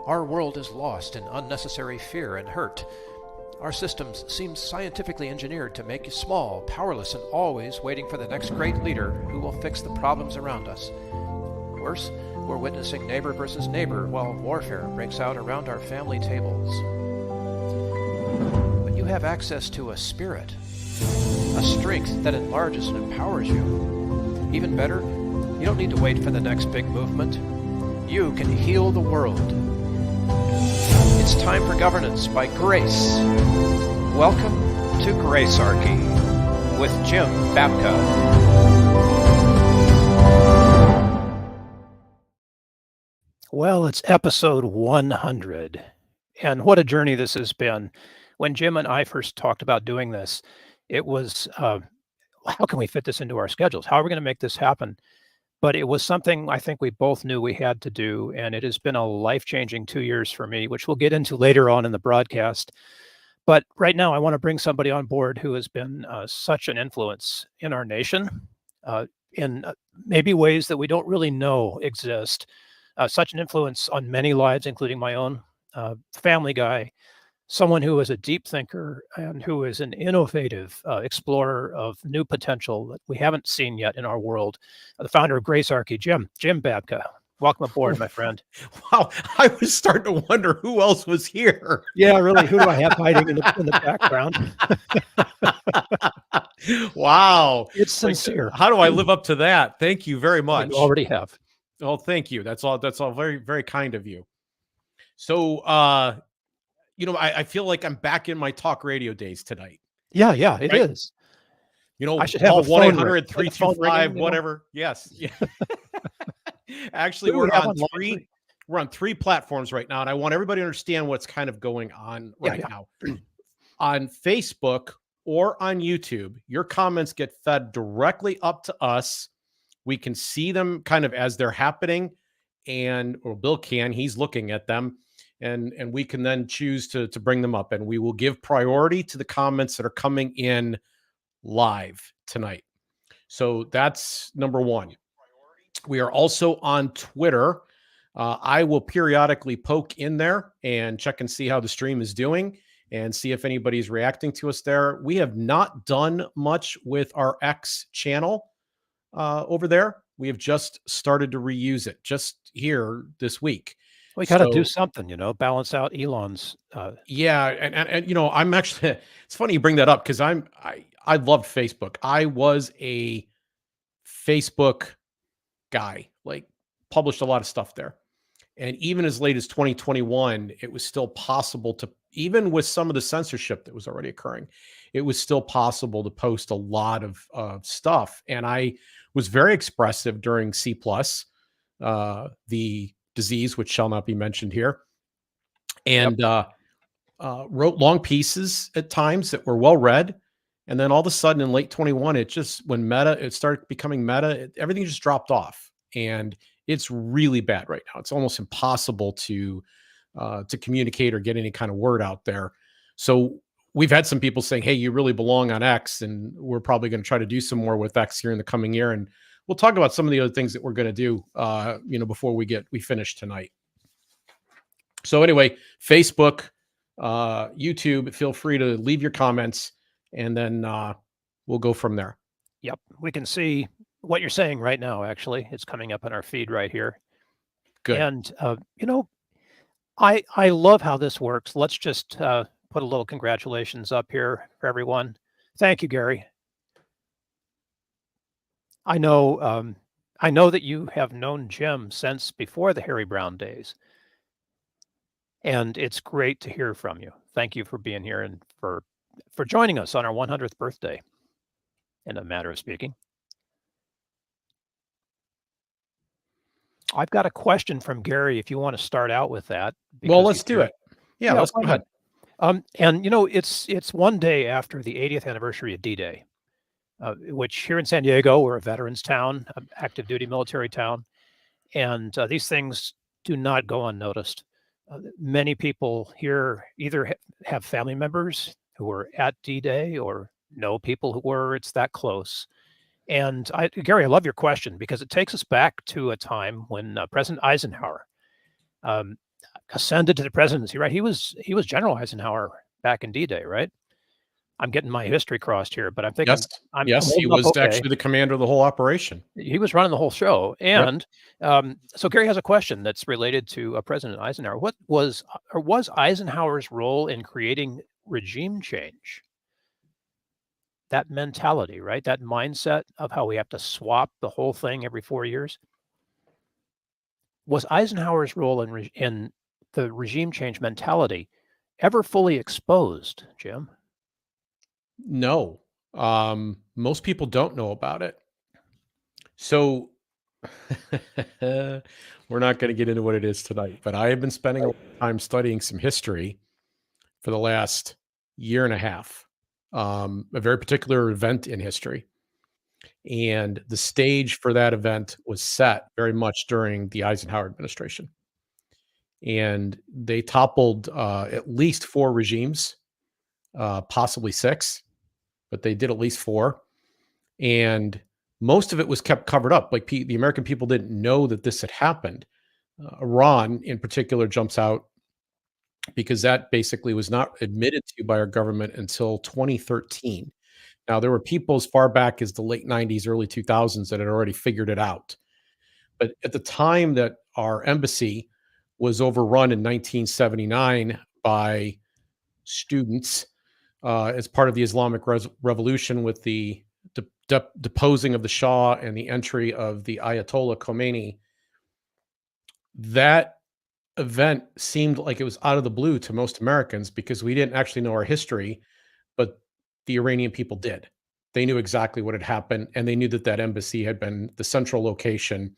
Our world is lost in unnecessary fear and hurt. Our systems seem scientifically engineered to make you small, powerless, and always waiting for the next great leader who will fix the problems around us. Worse, we're witnessing neighbor versus neighbor while warfare breaks out around our family tables. But you have access to a spirit, a strength that enlarges and empowers you. Even better, you don't need to wait for the next big movement. You can heal the world. It's time for governance by grace. Welcome to Gracearchy with Jim Babka. Well, it's episode 100, and what a journey this has been. When Jim and I first talked about doing this, it was, how can we fit this into our schedules? How are we going to make this happen? But it was something I think we both knew we had to do, and it has been a life-changing 2 years for me, which we'll get into later on in the broadcast. But right now, I want to bring somebody on board who has been such an influence in our nation, in maybe ways that we don't really know exist. Such an influence on many lives, including my own. Family guy, someone who is a deep thinker and who is an innovative explorer of new potential that we haven't seen yet in our world. The founder of Gracearchy, Jim Babka. Welcome aboard, my friend. Wow, I was starting to wonder who else was here. Yeah, really, who do I have hiding in the background? Wow. It's sincere. How do I live up to that? Thank you very much. You already have. Oh, thank you. That's all very, very kind of you. So, I feel like I'm back in my talk radio days tonight. Yeah, it is. I should have a 1-800-325, whatever. Yes. Yeah. Actually, we're on three platforms right now, and I want everybody to understand what's kind of going on right now. On Facebook or on YouTube, your comments get fed directly up to us. We can see them kind of as they're happening, or Bill he's looking at them. And we can then choose to bring them up, and we will give priority to the comments that are coming in live tonight. So that's number one. We are also on Twitter. I will periodically poke in there and check and see how the stream is doing and see if anybody's reacting to us there. We have not done much with our X channel over there. We have just started to reuse it just here this week. We got to do something, balance out Elon's. Yeah. And I'm actually, it's funny you bring that up because I loved Facebook. I was a Facebook guy, published a lot of stuff there. And even as late as 2021, it was still possible to, even with some of the censorship that was already occurring, it was still possible to post a lot of stuff. And I was very expressive during C+, the disease, which shall not be mentioned here, and wrote long pieces at times that were well read. And then all of a sudden in late 21, it started becoming meta, everything just dropped off. And it's really bad right now. It's almost impossible to communicate or get any kind of word out there. So we've had some people saying, hey, you really belong on X, and we're probably going to try to do some more with X here in the coming year. And we'll talk about some of the other things that we're going to do, before we finish tonight. So anyway, Facebook, YouTube, feel free to leave your comments, and then we'll go from there. Yep. We can see what you're saying right now. Actually, it's coming up on our feed right here. Good. And, I love how this works. Let's just put a little congratulations up here for everyone. Thank you, Gary. I know that you have known Jim since before the Harry Brown days, and it's great to hear from you. Thank you for being here and for joining us on our 100th birthday, in a matter of speaking. I've got a question from Gary, if you want to start out with that. Well, let's do it. Yeah, let's go ahead. And it's one day after the 80th anniversary of D-Day. Which here in San Diego, we're a veterans town, active duty military town. And these things do not go unnoticed. Many people here either have family members who were at D-Day or know people who were. It's that close. And Gary, I love your question because it takes us back to a time when President Eisenhower ascended to the presidency, right? He was General Eisenhower back in D-Day, right? I'm getting my history crossed here, but I'm thinking yes, he was actually the commander of the whole operation. He was running the whole show. And so Gary has a question that's related to President Eisenhower. What was Eisenhower's role in creating regime change? That mentality, right? That mindset of how we have to swap the whole thing every 4 years. Was Eisenhower's role in the regime change mentality ever fully exposed, Jim? No. Most people don't know about it. So we're not going to get into what it is tonight, but I have been spending a lot of time studying some history for the last year and a half, a very particular event in history. And the stage for that event was set very much during the Eisenhower administration. And they toppled at least 4 regimes, possibly 6, but they did at least 4. And most of it was kept covered up. Like the American people didn't know that this had happened. Iran, in particular, jumps out because that basically was not admitted to by our government until 2013. Now, there were people as far back as the late 90s, early 2000s that had already figured it out. But at the time that our embassy was overrun in 1979 by students as part of the Islamic Revolution with the deposing of the Shah and the entry of the Ayatollah Khomeini, that event seemed like it was out of the blue to most Americans because we didn't actually know our history, but the Iranian people did. They knew exactly what had happened, and they knew that that embassy had been the central location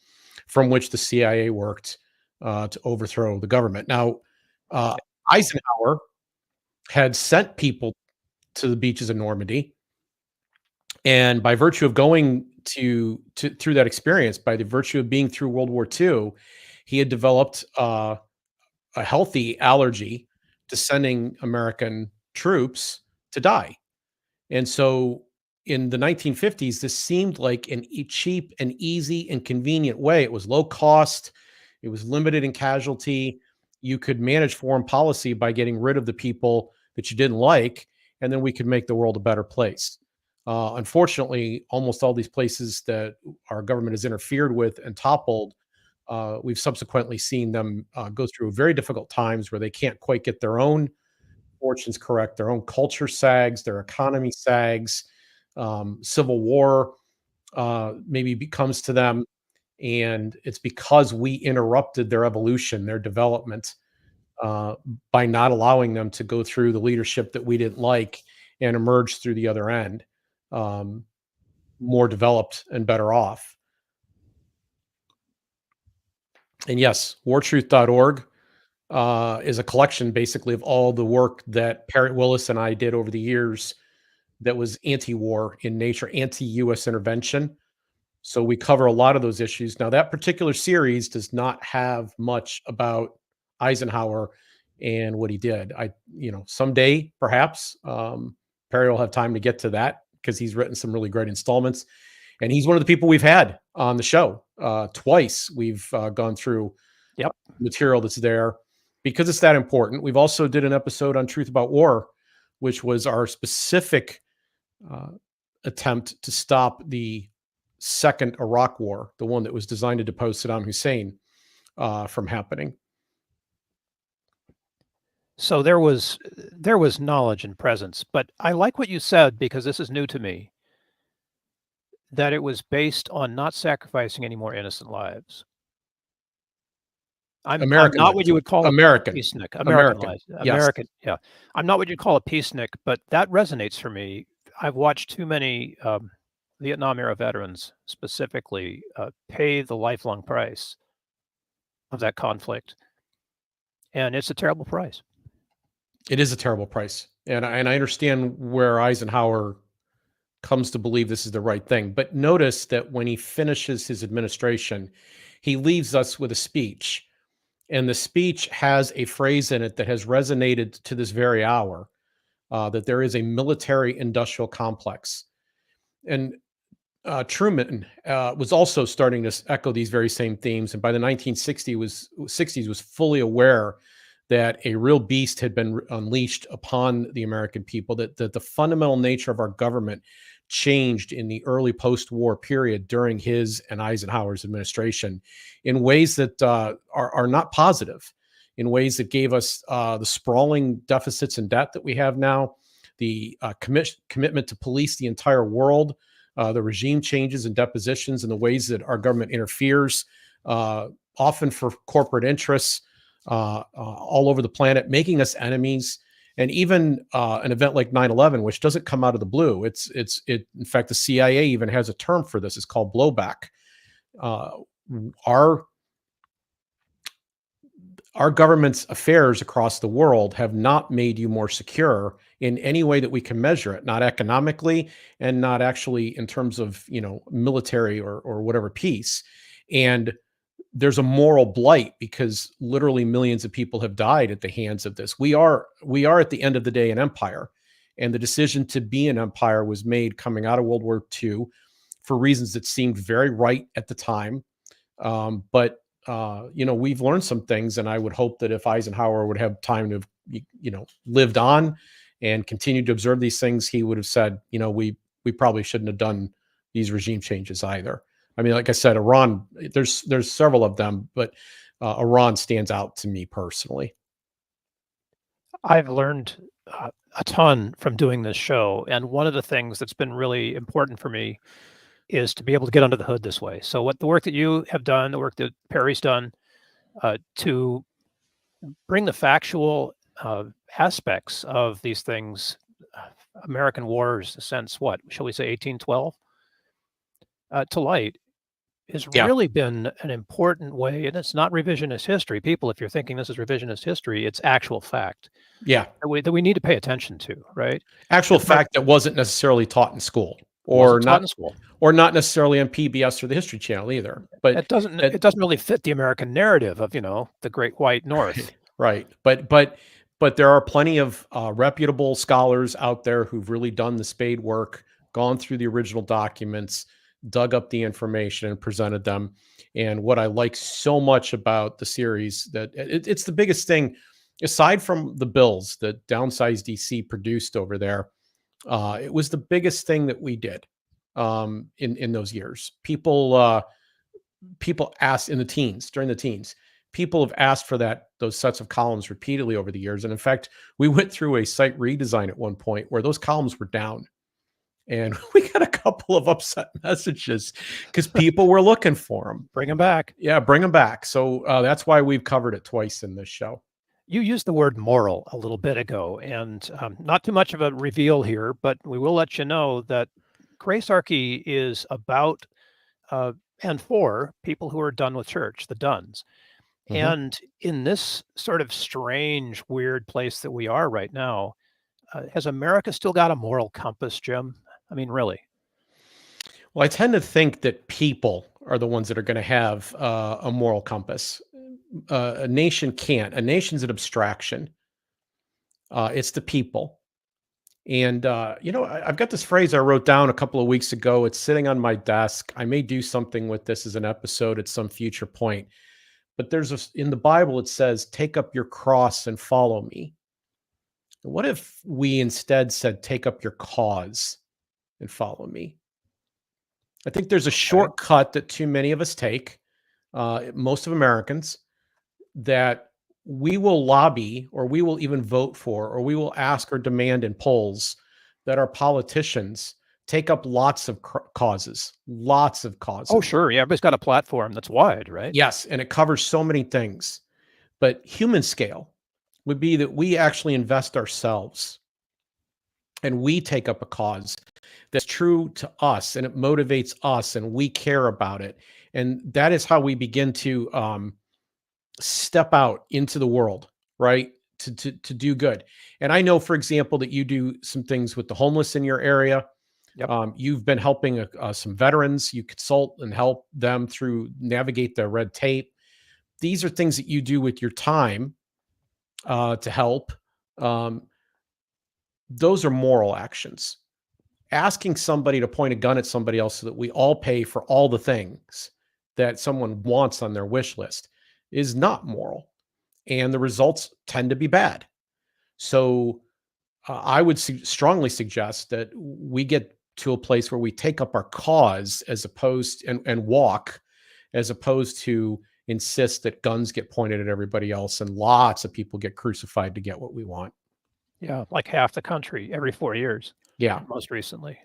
from which the CIA worked to overthrow the government. Now, Eisenhower had sent people to the beaches of Normandy, and by virtue of going through that experience, by the virtue of being through World War II, he had developed a healthy allergy to sending American troops to die. And so in the 1950s, this seemed like a cheap and easy and convenient way. It was low cost. It was limited in casualty. You could manage foreign policy by getting rid of the people that you didn't like, and then we could make the world a better place. Unfortunately, almost all these places that our government has interfered with and toppled, we've subsequently seen them go through very difficult times where they can't quite get their own fortunes correct. Their own culture sags, their economy sags, civil war maybe comes to them. And it's because we interrupted their evolution, their development, by not allowing them to go through the leadership that we didn't like and emerge through the other end, more developed and better off. And yes, wartruth.org is a collection basically of all the work that Parrott Willis and I did over the years that was anti-war in nature, anti-U.S. intervention. So we cover a lot of those issues. Now, that particular series does not have much about Eisenhower and what he did. Someday, perhaps, Perry will have time to get to that because he's written some really great installments. And he's one of the people we've had on the show. Twice we've gone through material that's there because it's that important. We've also did an episode on Truth About War, which was our specific attempt to stop the second Iraq war, the one that was designed to depose Saddam Hussein, from happening. So there was knowledge and presence, but I like what you said because this is new to me, that it was based on not sacrificing any more innocent lives. I'm not what you would call a peacenik. American. Yeah. I'm not what you'd call a peacenik, but that resonates for me. I've watched too many Vietnam era veterans specifically pay the lifelong price of that conflict. And it's a terrible price. It is a terrible price. And I understand where Eisenhower comes to believe this is the right thing. But notice that when he finishes his administration, he leaves us with a speech. And the speech has a phrase in it that has resonated to this very hour, that there is a military industrial complex. And Truman was also starting to echo these very same themes. And by the 1960s was fully aware that a real beast had been unleashed upon the American people, that the fundamental nature of our government changed in the early post-war period during his and Eisenhower's administration in ways that are not positive, in ways that gave us the sprawling deficits and debt that we have now, the commitment to police the entire world, the regime changes and depositions, and the ways that our government interferes, often for corporate interests all over the planet, making us enemies. And even an event like 9/11, which doesn't come out of the blue. In fact, the CIA even has a term for this. It's called blowback. Our government's affairs across the world have not made you more secure in any way that we can measure it, not economically and not actually in terms of, military or whatever piece. And there's a moral blight because literally millions of people have died at the hands of this. We are at the end of the day an empire, and the decision to be an empire was made coming out of World War II for reasons that seemed very right at the time. But we've learned some things, and I would hope that if Eisenhower would have time to, lived on and continued to observe these things, he would have said, we probably shouldn't have done these regime changes either. I mean, like I said, Iran, there's several of them, but Iran stands out to me personally. I've learned a ton from doing this show. And one of the things that's been really important for me is to be able to get under the hood this way. So what the work that you have done, the work that Perry's done, to bring the factual aspects of these things, American wars since what, shall we say 1812, to light, has really been an important way. And it's not revisionist history. People, if you're thinking this is revisionist history, it's actual fact. Yeah. That we need to pay attention to, right? Actual fact that wasn't necessarily taught in school. Or not necessarily on PBS or the History Channel either. But it doesn't really fit the American narrative of, the Great White North. Right. But there are plenty of reputable scholars out there who've really done the spade work, gone through the original documents, dug up the information and presented them. And what I like so much about the series, that it's the biggest thing, aside from the bills that Downsized DC produced over there, it was the biggest thing that we did in those years. People asked during the teens, people have asked for those sets of columns repeatedly over the years. And in fact, we went through a site redesign at one point where those columns were down. And we got a couple of upset messages because people were looking for them. Bring them back. Yeah, bring them back. So that's why we've covered it twice in this show. You used the word moral a little bit ago, and not too much of a reveal here, but we will let you know that Gracearchy is about and for people who are done with church, the dones. Mm-hmm. And in this sort of strange, weird place that we are right now, has America still got a moral compass, Jim? I mean, really? Well, I tend to think that people are the ones that are going to have a moral compass. A nation can't. A nation's an abstraction. It's the people. And, I've got this phrase I wrote down a couple of weeks ago. It's sitting on my desk. I may do something with this as an episode at some future point. But in the Bible, it says, take up your cross and follow me. What if we instead said, take up your cause and follow me? I think there's a shortcut that too many of us take, most of Americans, that we will lobby or we will even vote for or we will ask or demand in polls that our politicians take up lots of causes. Oh, sure. Yeah, everybody's got a platform that's wide, right? Yes, and it covers so many things. But human scale would be that we actually invest ourselves and we take up a cause that's true to us and it motivates us and we care about it. And that is how we begin to step out into the world, right? To do good. And I know, for example, that you do some things with the homeless in your area. Yep. You've been helping some veterans. You consult and help them navigate the red tape. These are things that you do with your time to help. Those are moral actions. Asking somebody to point a gun at somebody else so that we all pay for all the things that someone wants on their wish list is not moral. and the results tend to be bad. So I would strongly suggest that we get to a place where we take up our cause as opposed and walk, as opposed to insist that guns get pointed at everybody else and lots of people get crucified to get what we want. Yeah, like half the country every 4 years. Yeah. Most recently.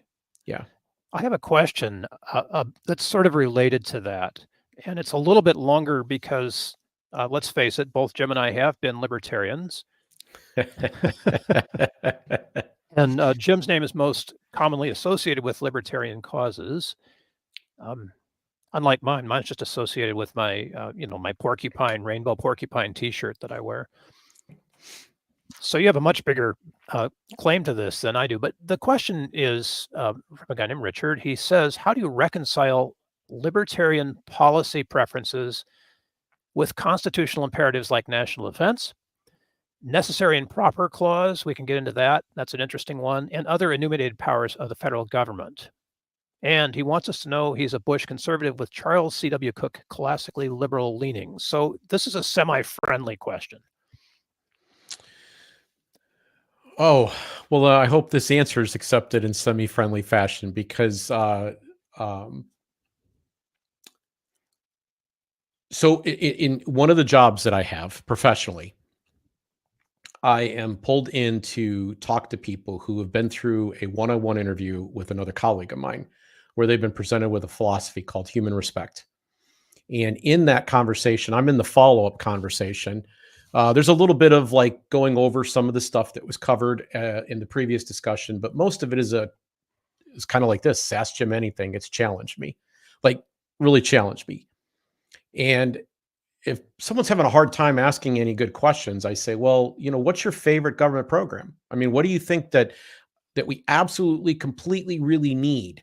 Yeah. I have a question that's sort of related to that. And it's a little bit longer because, let's face it, both Jim and I have been libertarians. And Jim's name is most commonly associated with libertarian causes. Unlike mine, mine's just associated with my, my porcupine, rainbow porcupine T-shirt that I wear. So you have a much bigger claim to this than I do. But the question is from a guy named Richard. He says, how do you reconcile libertarian policy preferences with constitutional imperatives like national defense, necessary and proper clause? We can get into that. That's an interesting one. And other enumerated powers of the federal government. And he wants us to know he's a Bush conservative with Charles C.W. Cook classically liberal leanings. So this is a semi-friendly question. Oh, well, I hope this answer is accepted in semi-friendly fashion because so in one of the jobs that I have professionally, I am pulled in to talk to people who have been through a one-on-one interview with another colleague of mine where they've been presented with a philosophy called human respect. And in that conversation, I'm in the follow-up conversation. There's a little bit of like going over some of the stuff that was covered in the previous discussion, but most of it is kind of like this: ask Jim anything. It's challenged me, like really challenged me. And if someone's having a hard time asking any good questions, I say, well, what's your favorite government program? I mean, what do you think that we absolutely, completely, really need?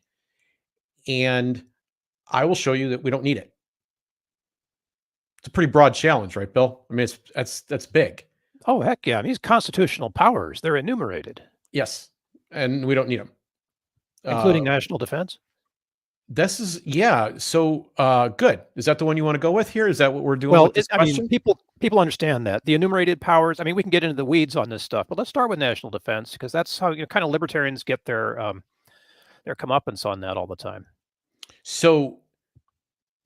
And I will show you that we don't need it. It's a pretty broad challenge, right, Bill? I mean, that's big. Oh, heck yeah. These constitutional powers, they're enumerated. Yes. And we don't need them. Including national defense? This is, yeah. So good. Is that the one you want to go with here? Is that what we're doing with this question? I mean, people understand that. The enumerated powers, I mean, we can get into the weeds on this stuff, but let's start with national defense because that's how kind of libertarians get their comeuppance on that all the time. So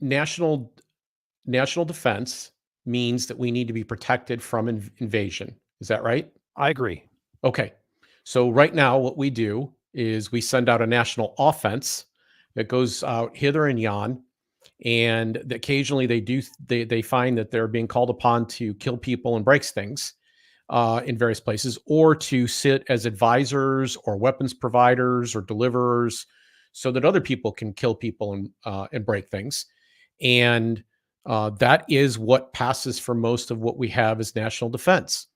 national defense means that we need to be protected from invasion. Is that right? I agree. Okay. So right now what we do is we send out a national offense that goes out hither and yon, and occasionally they find that they're being called upon to kill people and break things in various places, or to sit as advisors or weapons providers or deliverers so that other people can kill people and break things. And that is what passes for most of what we have as national defense.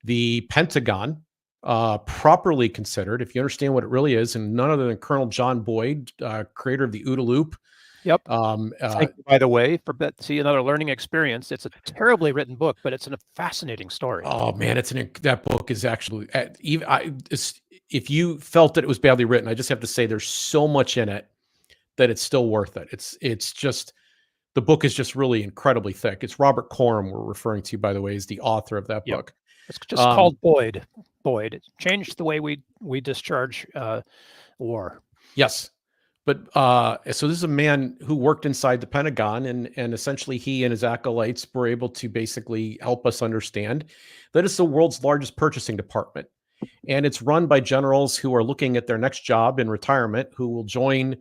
The Pentagon, properly considered, if you understand what it really is, and none other than Colonel John Boyd, creator of the OODA loop. Yep. Thank you, by the way, for see another learning experience. It's a terribly written book, but it's a fascinating story. Oh man, that book is actually if you felt that it was badly written, I just have to say there's so much in it that it's still worth it. It's just, the book is just really incredibly thick. It's Robert Coram we're referring to, by the way, is the author of that book. It's just called Boyd. It changed the way we discharge war. Yes. But so this is a man who worked inside the Pentagon, and essentially he and his acolytes were able to basically help us understand that it's the world's largest purchasing department. And it's run by generals who are looking at their next job in retirement, who will join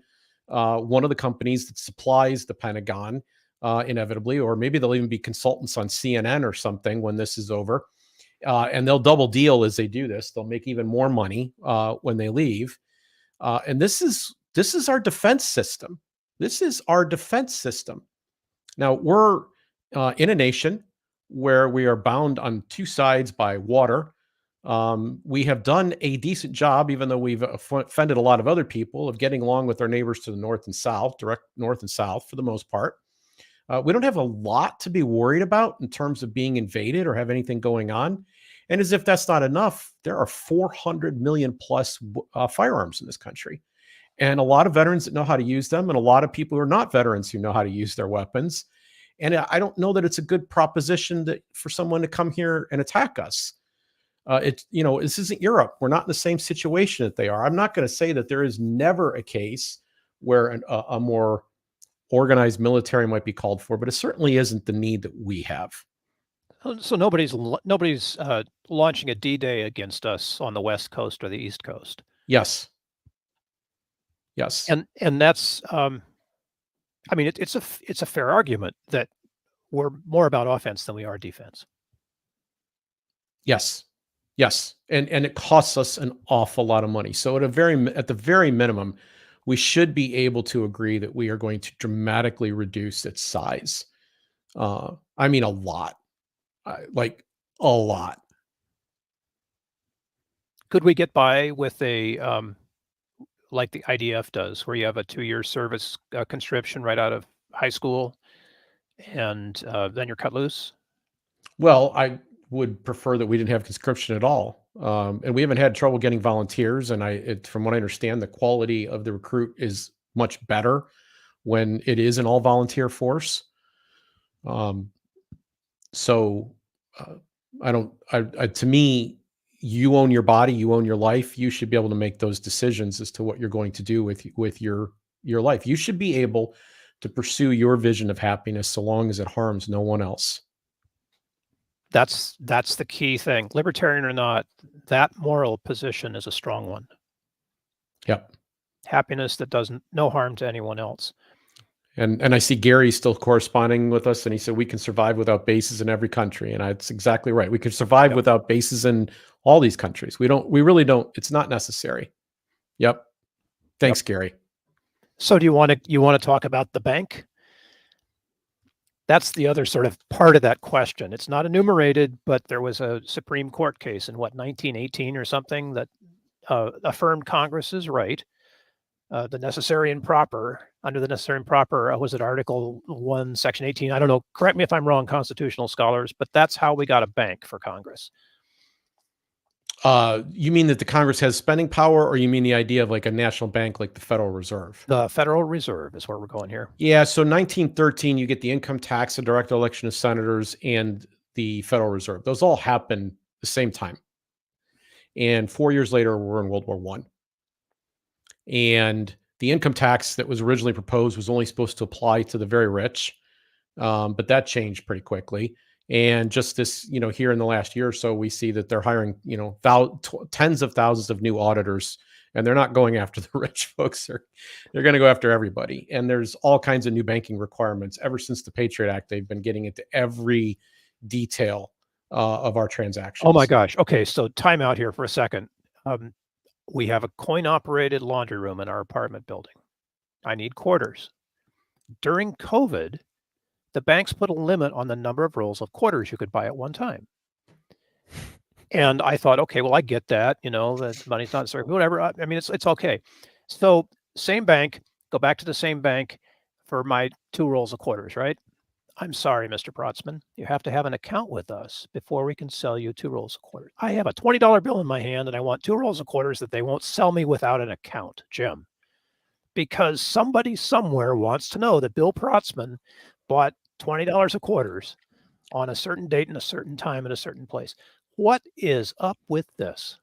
one of the companies that supplies the Pentagon inevitably, or maybe they'll even be consultants on CNN or something when this is over. And they'll double deal as they do this. They'll make even more money when they leave. And this is our defense system. This is our defense system. Now, we're in a nation where we are bound on two sides by water. We have done a decent job, even though we've offended a lot of other people, of getting along with our neighbors to the north and south, direct north and south for the most part. We don't have a lot to be worried about in terms of being invaded or have anything going on. And as if that's not enough, there are 400 million plus firearms in this country. And a lot of veterans that know how to use them, and a lot of people who are not veterans who know how to use their weapons. And I don't know that it's a good proposition that for someone to come here and attack us. This isn't Europe. We're not in the same situation that they are. I'm not going to say that there is never a case where a more organized military might be called for, but it certainly isn't the need that we have. So nobody's launching a D-Day against us on the West Coast or the East Coast. Yes. Yes. And that's, it's a fair argument that we're more about offense than we are defense. Yes. Yes. And it costs us an awful lot of money. So at the very minimum, we should be able to agree that we are going to dramatically reduce its size. A lot. Like a lot. Could we get by with a like the IDF does, where you have a 2-year service conscription right out of high school, and then you're cut loose? Well, I would prefer that we didn't have conscription at all. And we haven't had trouble getting volunteers. And from what I understand, the quality of the recruit is much better when it is an all volunteer force. To me, you own your body, you own your life. You should be able to make those decisions as to what you're going to do with your life. You should be able to pursue your vision of happiness so long as it harms no one else. That's the key thing. Libertarian or not, that moral position is a strong one. Yep. Happiness that does no harm to anyone else. And I see Gary still corresponding with us, and he said we can survive without bases in every country, and that's exactly right. We could survive without bases in all these countries. We really don't. It's not necessary. Yep. Thanks, Gary. So do you want to talk about the bank? That's the other sort of part of that question. It's not enumerated, but there was a Supreme Court case in 1918 or something that affirmed Congress's right, under the necessary and proper, was it Article 1, Section 18? I don't know. Correct me if I'm wrong, constitutional scholars, but that's how we got a bank for Congress. You mean that the Congress has spending power, or you mean the idea of like a national bank like the Federal Reserve? The Federal Reserve is where we're going here. Yeah, so 1913, you get the income tax, the direct election of senators, and the Federal Reserve. Those all happen the same time. And 4 years later, we're in World War I. And the income tax that was originally proposed was only supposed to apply to the very rich, but that changed pretty quickly. And just this, here in the last year or so, we see that they're hiring, tens of thousands of new auditors, and they're not going after the rich folks. They're going to go after everybody. And there's all kinds of new banking requirements. Ever since the Patriot Act, they've been getting into every detail of our transactions. Oh my gosh. Okay, so time out here for a second. We have a coin-operated laundry room in our apartment building. I need quarters. During COVID, the banks put a limit on the number of rolls of quarters you could buy at one time. And I thought, okay, well, I get that, that money's not serving, whatever. I mean, it's okay. So same bank, go back to the same bank for my 2 rolls of quarters, right? I'm sorry, Mr. Protzman, you have to have an account with us before we can sell you 2 rolls of quarters. I have a $20 bill in my hand and I want 2 rolls of quarters that they won't sell me without an account, Jim. Because somebody somewhere wants to know that Bill Protzman bought $20 of quarters on a certain date and a certain time at a certain place. What is up with this?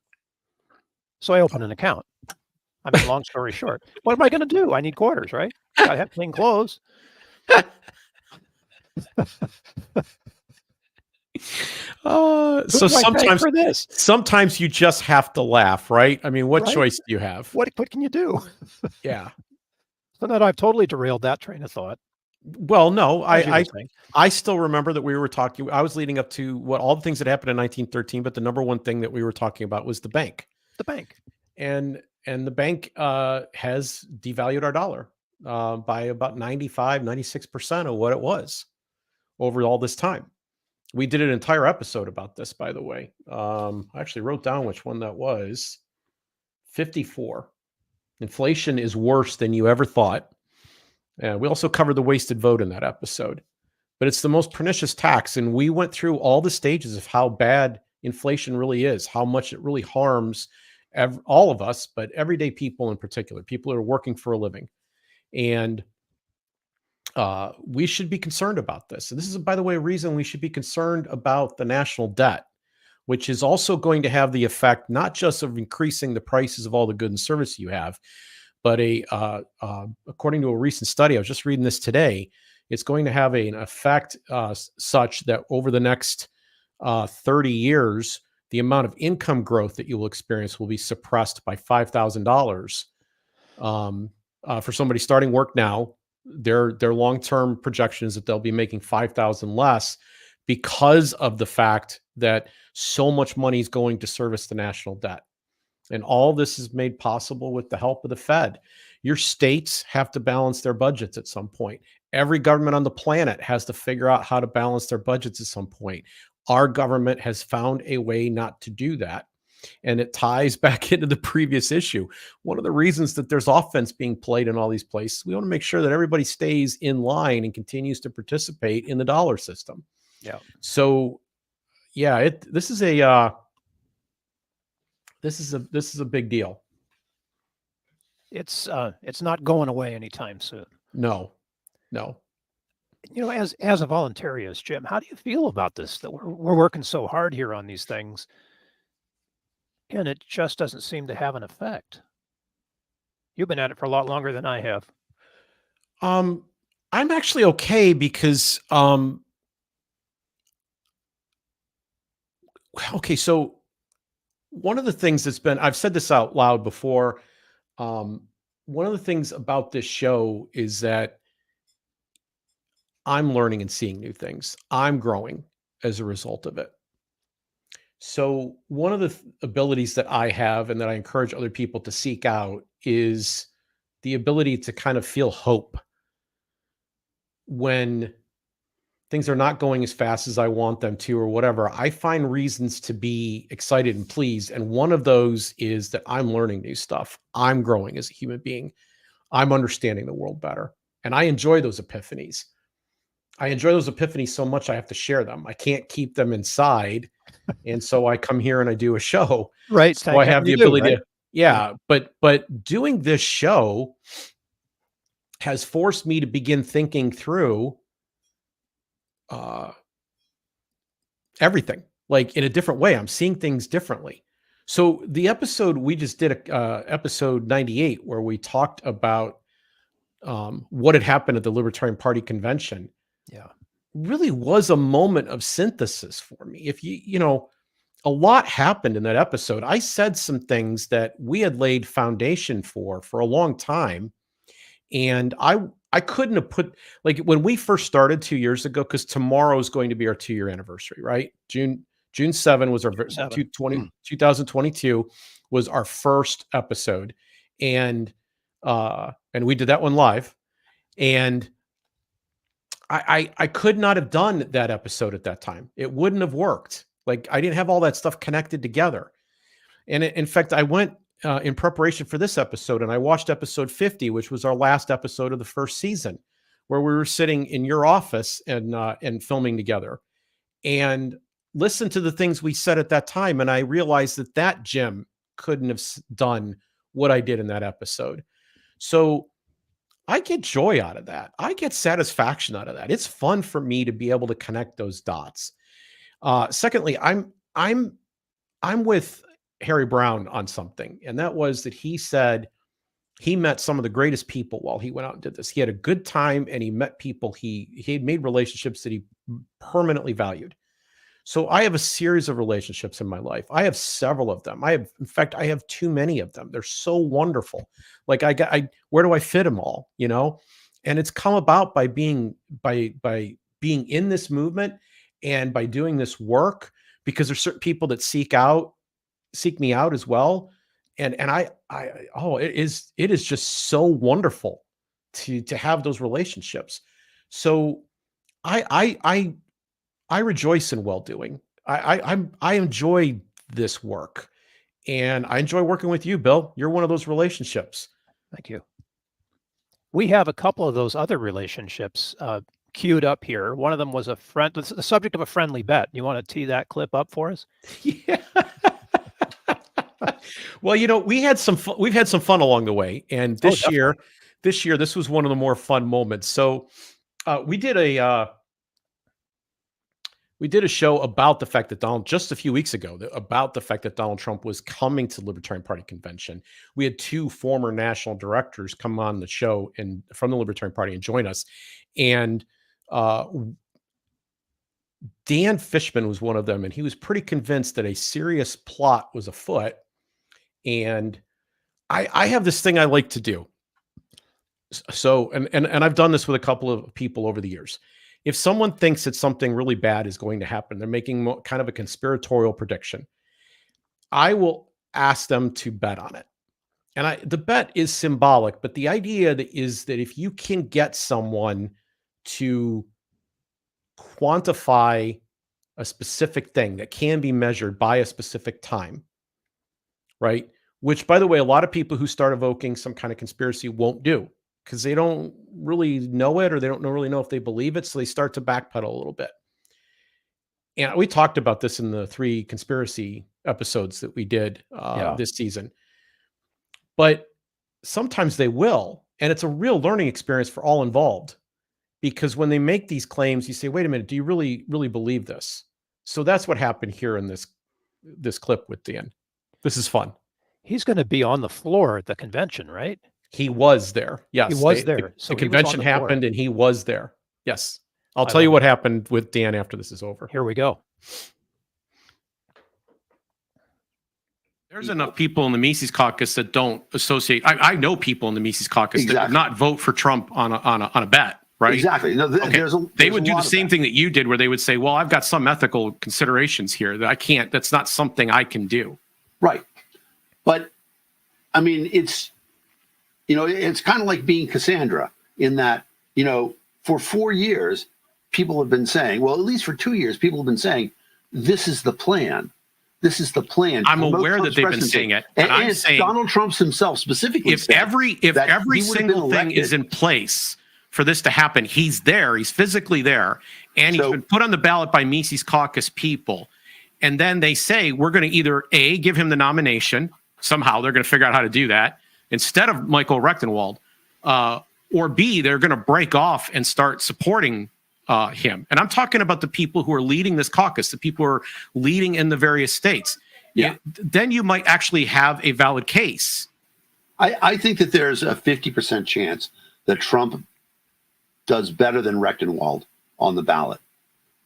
So I open an account. I mean, long story short, what am I going to do? I need quarters, right? I have clean clothes. So sometimes you just have to laugh, right? I mean, what choice do you have? What can you do? Yeah. So that I've totally derailed that train of thought. Well, no, I still remember that we were talking. I was leading up to all the things that happened in 1913, but the number one thing that we were talking about was the bank. The bank, and the bank has devalued our dollar by about 96% of what it was over all this time. We did an entire episode about this, by the way. I actually wrote down which one that was. 54. Inflation is worse than you ever thought. We also covered the wasted vote in that episode. But it's the most pernicious tax. And we went through all the stages of how bad inflation really is, how much it really harms all of us, but everyday people in particular, people who are working for a living. And we should be concerned about this. And this is, by the way, a reason we should be concerned about the national debt, which is also going to have the effect not just of increasing the prices of all the goods and services you have, but according to a recent study, I was just reading this today, it's going to have an effect such that over the next 30 years, the amount of income growth that you will experience will be suppressed by $5,000. For somebody starting work now, their long-term projection is that they'll be making $5,000 less because of the fact that so much money is going to service the national debt. And all this is made possible with the help of the Fed. Your states have to balance their budgets at some point. Every government on the planet has to figure out how to balance their budgets at some point. Our government has found a way not to do that. And it ties back into the previous issue. One of the reasons that there's offense being played in all these places, we want to make sure that everybody stays in line and continues to participate in the dollar system. Yeah. So, yeah, this is a big deal. It's not going away anytime soon. No. You know, as a voluntarist, Jim, how do you feel about this? That we're working so hard here on these things, and it just doesn't seem to have an effect. You've been at it for a lot longer than I have. I'm actually okay because okay, so one of the things that's been, I've said this out loud before, one of the things about this show is that I'm learning and seeing new things. I'm growing as a result of it. So one of the abilities that I have and that I encourage other people to seek out is the ability to kind of feel hope when things are not going as fast as I want them to or whatever. I find reasons to be excited and pleased. And one of those is that I'm learning new stuff. I'm growing as a human being. I'm understanding the world better. And I enjoy those epiphanies. I enjoy those epiphanies so much I have to share them. I can't keep them inside. And so I come here and I do a show. Right. So I have the ability to, yeah. But doing this show has forced me to begin thinking through everything, like in a different way. I'm seeing things differently. So the episode we just did, episode 98, where we talked about what had happened at the Libertarian Party convention, really was a moment of synthesis for me. If you know, a lot happened in that episode. I said some things that we had laid foundation for a long time. And I couldn't have put, like, when we first started 2 years ago, because tomorrow is going to be our 2-year anniversary, right? June 7 was our 2022 was our first episode. And we did that one live. And I could not have done that episode at that time. It wouldn't have worked. Like, I didn't have all that stuff connected together. And in fact, I went in preparation for this episode, and I watched episode 50, which was our last episode of the first season, where we were sitting in your office and filming together, and listened to the things we said at that time. And I realized that Jim couldn't have done what I did in that episode. So I get joy out of that. I get satisfaction out of that. It's fun for me to be able to connect those dots. Secondly, I'm with Harry Brown on something, and that was that he said he met some of the greatest people while he went out and did this. He had a good time, and he met people. He had made relationships that he permanently valued. So I have a series of relationships in my life. I have several of them. In fact, I have too many of them. They're so wonderful. Like, where do I fit them all? You know, and it's come about by being in this movement and by doing this work, because there's certain people that seek me out as well. And it is just so wonderful to have those relationships. So I rejoice in well-doing. I enjoy this work, and I enjoy working with you, Bill. You're one of those relationships. Thank you. We have a couple of those other relationships queued up here. One of them was the subject of a friendly bet. You want to tee that clip up for us? Yeah. Well, you know, we've had some fun along the way, and this year, this was one of the more fun moments. So We did a show about the fact that just a few weeks ago, about the fact that Donald Trump was coming to the Libertarian Party convention. We had 2 former national directors come on the show from the Libertarian Party and join us. And Dan Fishman was one of them, and he was pretty convinced that a serious plot was afoot. And I have this thing I like to do. So, and I've done this with a couple of people over the years. If someone thinks that something really bad is going to happen, they're making kind of a conspiratorial prediction, I will ask them to bet on it. And the bet is symbolic, but the idea is that if you can get someone to quantify a specific thing that can be measured by a specific time, right? Which, by the way, a lot of people who start evoking some kind of conspiracy won't do, because they don't really know it, or they don't really know if they believe it. So they start to backpedal a little bit. And we talked about this in the 3 conspiracy episodes that we did this season. But sometimes they will. And it's a real learning experience for all involved. Because when they make these claims, you say, wait a minute, do you really believe this? So that's what happened here in this clip with Dan. This is fun. He's going to be on the floor at the convention, right? He was there. Yes. He was there. So the convention happened and he was there. Yes. I'll tell you what happened with Dan after this is over. Here we go. There's enough people in the Mises caucus that don't associate. I know people in the Mises caucus that would not vote for Trump on a bet, right? Exactly. No, they would do the same thing that you did, where they would say, well, I've got some ethical considerations here that I can't, that's not something I can do. Right. But I mean, it's kind of like being Cassandra in that, for 4 years, people have been saying, well, at least for 2 years, people have been saying, this is the plan. This is the plan. I'm aware that they've been saying it. And I'm saying Donald Trump himself specifically if every single thing is in place for this to happen, he's there, he's physically there, and he's been put on the ballot by Mises caucus people. And then they say, we're going to either A, give him the nomination. Somehow they're going to figure out how to do that instead of Michael Rechtenwald, or B, they're going to break off and start supporting him. And I'm talking about the people who are leading this caucus, the people who are leading in the various states. Yeah. Then you might actually have a valid case. I think that there's a 50% chance that Trump does better than Rechtenwald on the ballot.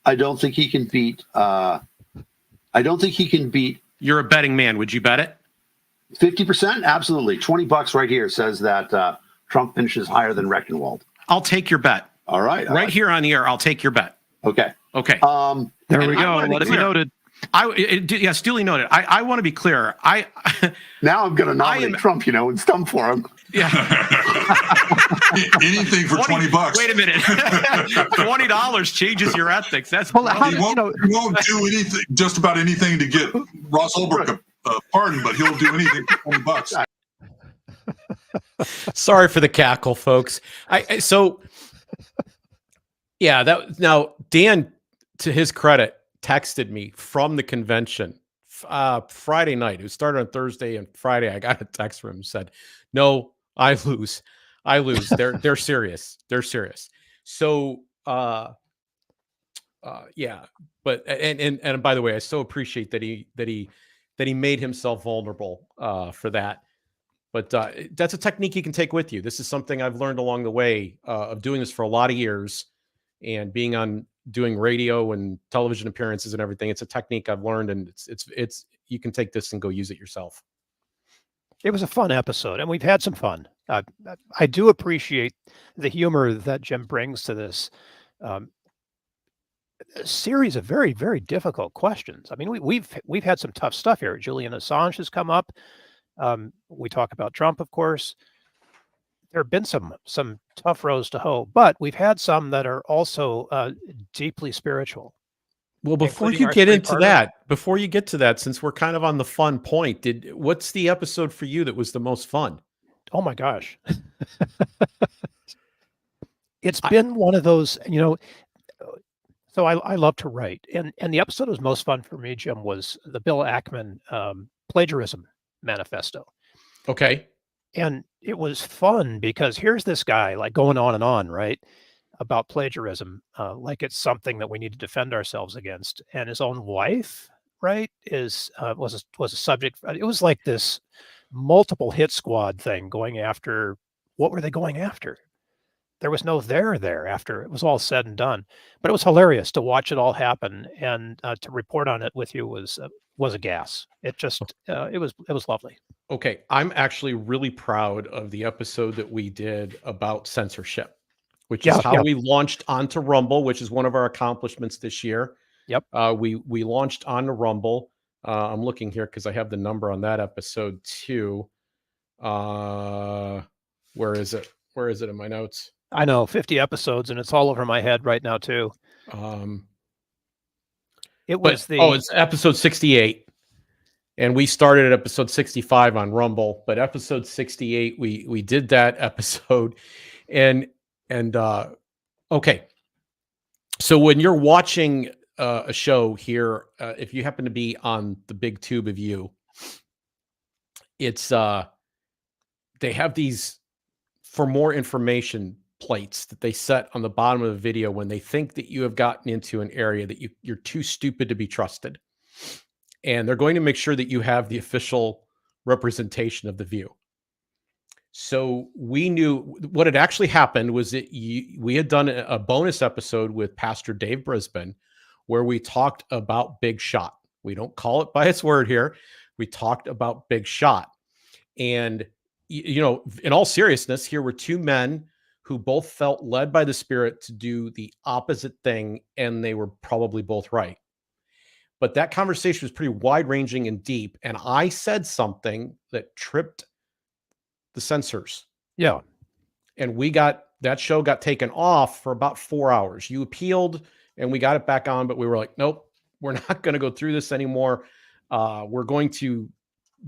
I don't think he can beat. You're a betting man. Would you bet it? 50%? Absolutely. $20 right here says that Trump finishes higher than Rechtenwald. I'll take your bet. All right. Right here on the air, I'll take your bet. Okay. Okay. There we go. Let it be noted. Yes, duly noted. I want to be clear. Now I'm going to nominate Trump, and stump for him. Yeah. Anything for $20. Wait a minute. $20 changes your ethics. That's he won't do anything, just about anything to get Ross Ulbricht a pardon, but he'll do anything for $20. Sorry for the cackle, folks. Now Dan, to his credit, texted me from the convention Friday night. It started on Thursday, and Friday I got a text from him and said, "No, I lose. They're serious. They're serious." So yeah. But and by the way, I so appreciate that he made himself vulnerable for that. But that's a technique you can take with you. This is something I've learned along the way of doing this for a lot of years, and doing radio and television appearances and everything. It's a technique I've learned, and it's you can take this and go use it yourself. It was a fun episode, and we've had some fun. I do appreciate the humor that Jim brings to this a series of very, very difficult questions. I mean, we've had some tough stuff here. Julian Assange has come up. We talk about Trump, of course. There have been some tough rows to hoe, but we've had some that are also deeply spiritual. Well, before you get to that, since we're kind of on the fun point, what's the episode for you that was the most fun? Oh my gosh. It's been one of those, so I love to write. And the episode that was most fun for me, Jim, was the Bill Ackman plagiarism manifesto. Okay. And it was fun because here's this guy like going on and on, right? about plagiarism, like it's something that we need to defend ourselves against. And his own wife, right, was a subject. It was like this multiple hit squad thing going after. What were they going after? There was no there after it was all said and done. But it was hilarious to watch it all happen, and to report on it with you was a gas. It just it was lovely. Okay, I'm actually really proud of the episode that we did about censorship, which is how we launched onto Rumble, which is one of our accomplishments this year. Yep. We launched onto Rumble. I'm looking here because I have the number on that episode too. Where is it? Where is it in my notes? I know, 50 episodes, and it's all over my head right now too. It's episode 68. And we started at episode 65 on Rumble, but episode 68, we did that episode. And okay. So when you're watching a show here, if you happen to be on the big tube of you, it's they have these for more information plates that they set on the bottom of the video when they think that you have gotten into an area that you're too stupid to be trusted. And they're going to make sure that you have the official representation of the view. So we knew what had actually happened was that we had done a bonus episode with Pastor Dave Brisbane where we talked about Big Shot. We don't call it by its word here. We talked about Big Shot. And, you know, in all seriousness, here were two men who both felt led by the Spirit to do the opposite thing, and they were probably both right. But that conversation was pretty wide-ranging and deep, and I said something that tripped the censors. Yeah. And that show got taken off for about 4 hours. You appealed, and we got it back on, but we were like, nope, we're not going to go through this anymore. We're going to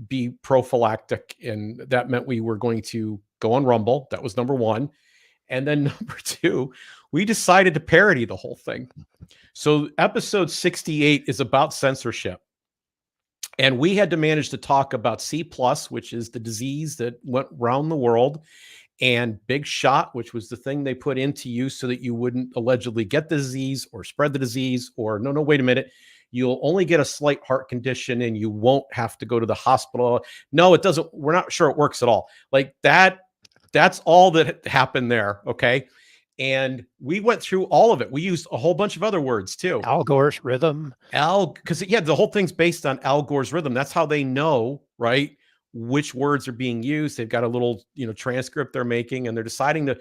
be prophylactic, and that meant we were going to go on Rumble. That was number one. And then number two, we decided to parody the whole thing. So episode 68 is about censorship. And we had to manage to talk about C+, which is the disease that went around the world, and Big Shot, which was the thing they put into you so that you wouldn't allegedly get the disease or spread the disease, or no, wait a minute. You'll only get a slight heart condition and you won't have to go to the hospital. No, it doesn't. We're not sure it works at all. Like that. That's all that happened there. Okay. And we went through all of it. We used a whole bunch of other words too. Al Gore's rhythm. Because the whole thing's based on Al Gore's rhythm. That's how they know, right, which words are being used. They've got a little, transcript they're making, and they're deciding to.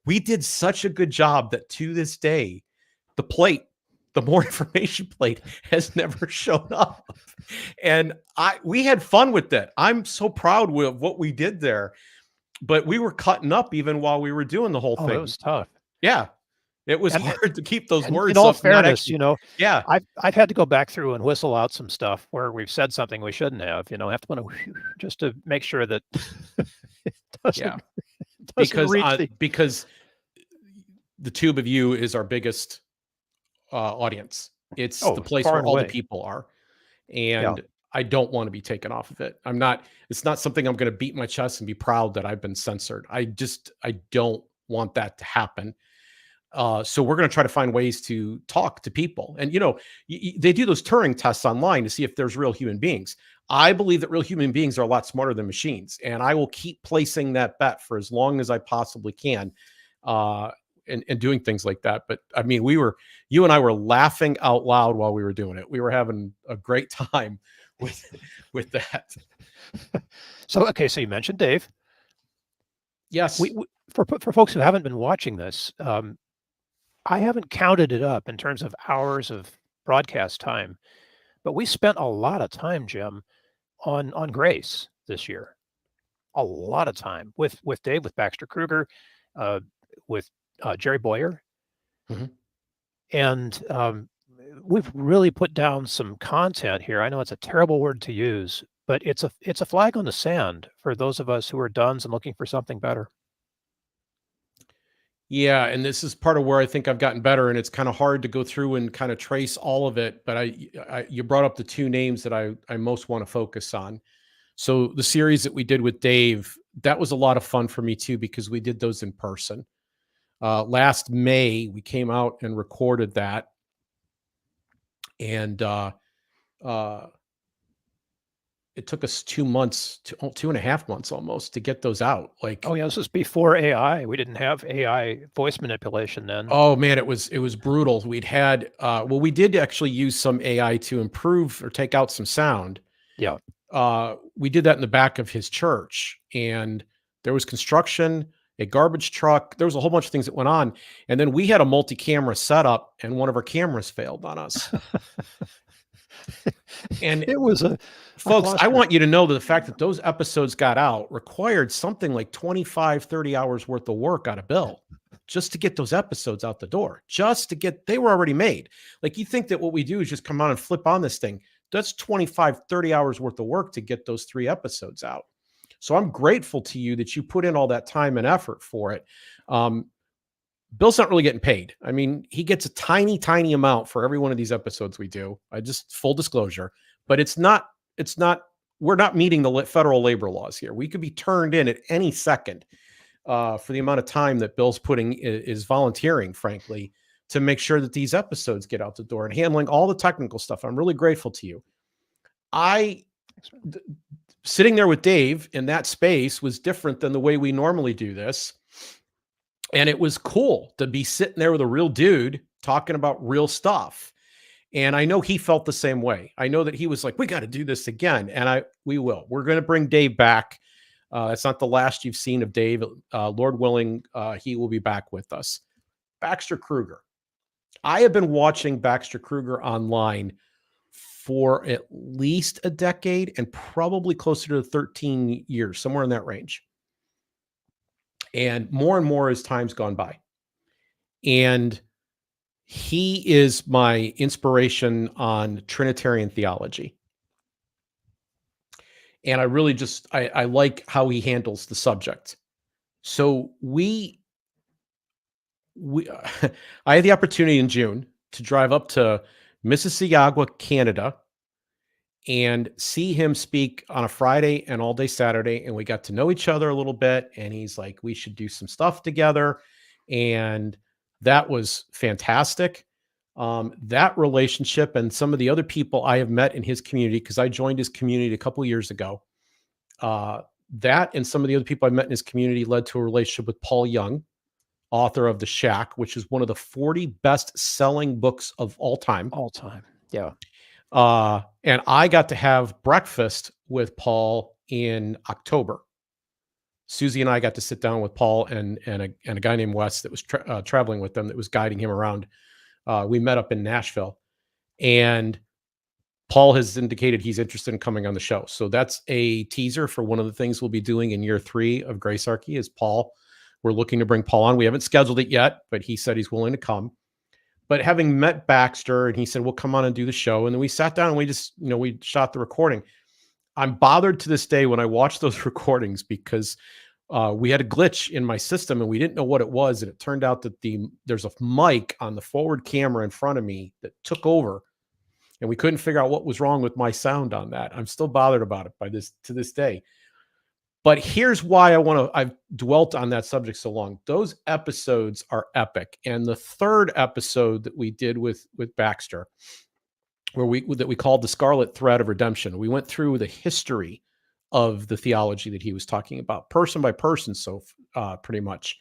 We did such a good job that to this day, the more information plate has never shown up. And we had fun with that. I'm so proud of what we did there. But we were cutting up even while we were doing the whole thing. It was tough. Yeah. It was hard to keep those words in all up. Fairness, yeah. I've had to go back through and whistle out some stuff where we've said something we shouldn't have, I have to just to make sure that it doesn't, because the tube of you is our biggest audience. It's the place where all the people are. And I don't want to be taken off of it. It's not something I'm going to beat my chest and be proud that I've been censored. I don't want that to happen. So we're going to try to find ways to talk to people. And, they do those Turing tests online to see if there's real human beings. I believe that real human beings are a lot smarter than machines. And I will keep placing that bet for as long as I possibly can. And doing things like that. But I mean, you and I were laughing out loud while we were doing it. We were having a great time with that. So you mentioned Dave. Yes. For folks who haven't been watching this, I haven't counted it up in terms of hours of broadcast time, but we spent a lot of time, Jim, on Grace this year. A lot of time with Dave, with Baxter Kruger, with Jerry Bowyer. Mm-hmm. And we've really put down some content here. I know it's a terrible word to use, but it's a flag on the sand for those of us who are dones and looking for something better. Yeah, and this is part of where I think I've gotten better, and it's kind of hard to go through and kind of trace all of it. But you brought up the two names that I most want to focus on. So the series that we did with Dave, that was a lot of fun for me too, because we did those in person. Last May, we came out and recorded that. And it took us 2 months, 2.5 months almost to get those out. Like, oh yeah, this is before AI. We didn't have AI voice manipulation then. Oh man, it was brutal. We'd had well, we did actually use some AI to improve or take out some sound. Yeah. We did that in the back of his church, and there was construction, a garbage truck. There was a whole bunch of things that went on, and then we had a multi-camera setup, and one of our cameras failed on us. And it was folks, I want you to know that the fact that those episodes got out required something like 25, 30 hours worth of work out of Bill just to get those episodes out the door, they were already made. Like, you think that what we do is just come on and flip on this thing. That's 25, 30 hours worth of work to get those 3 episodes out. So I'm grateful to you that you put in all that time and effort for it. Bill's not really getting paid. I mean, he gets a tiny, tiny amount for every one of these episodes we do. I just, full disclosure, but we're not meeting the federal labor laws here. We could be turned in at any second for the amount of time that Bill's is volunteering, frankly, to make sure that these episodes get out the door and handling all the technical stuff. I'm really grateful to you. Sitting there with Dave in that space was different than the way we normally do this. And it was cool to be sitting there with a real dude talking about real stuff. And I know he felt the same way. I know that he was like, we got to do this again. And we will. We're going to bring Dave back. It's not the last you've seen of Dave. Lord willing, he will be back with us. Baxter Kruger. I have been watching Baxter Kruger online for at least a decade and probably closer to 13 years, somewhere in that range. And more as time's gone by. And he is my inspiration on Trinitarian theology. And I really I like how he handles the subject. So I had the opportunity in June to drive up to Mississauga, Canada, and see him speak on a Friday and all day Saturday. And we got to know each other a little bit. And he's like, we should do some stuff together. And that was fantastic. That relationship and some of the other people I have met in his community, because I joined his community a couple of years ago, that and some of the other people I met in his community led to a relationship with Paul Young, author of The Shack, which is one of the 40 best-selling books of all time. All time, yeah. And I got to have breakfast with Paul in October. Susie and I got to sit down with Paul and a guy named Wes that was traveling with them, that was guiding him around. We met up in Nashville, and Paul has indicated he's interested in coming on the show. So that's a teaser for one of the things we'll be doing in year 3 of Gracearchy is Paul. We're looking to bring Paul on. We haven't scheduled it yet, but he said he's willing to come. But having met Baxter, and he said, we'll come on and do the show. And then we sat down and we just, we shot the recording. I'm bothered to this day when I watch those recordings because we had a glitch in my system and we didn't know what it was. And it turned out that there's a mic on the forward camera in front of me that took over, and we couldn't figure out what was wrong with my sound on that. I'm still bothered about it to this day. But here's why I've dwelt on that subject so long. Those episodes are epic. And the third episode that we did with Baxter, that we called The Scarlet Thread of Redemption, we went through the history of the theology that he was talking about, person by person. So pretty much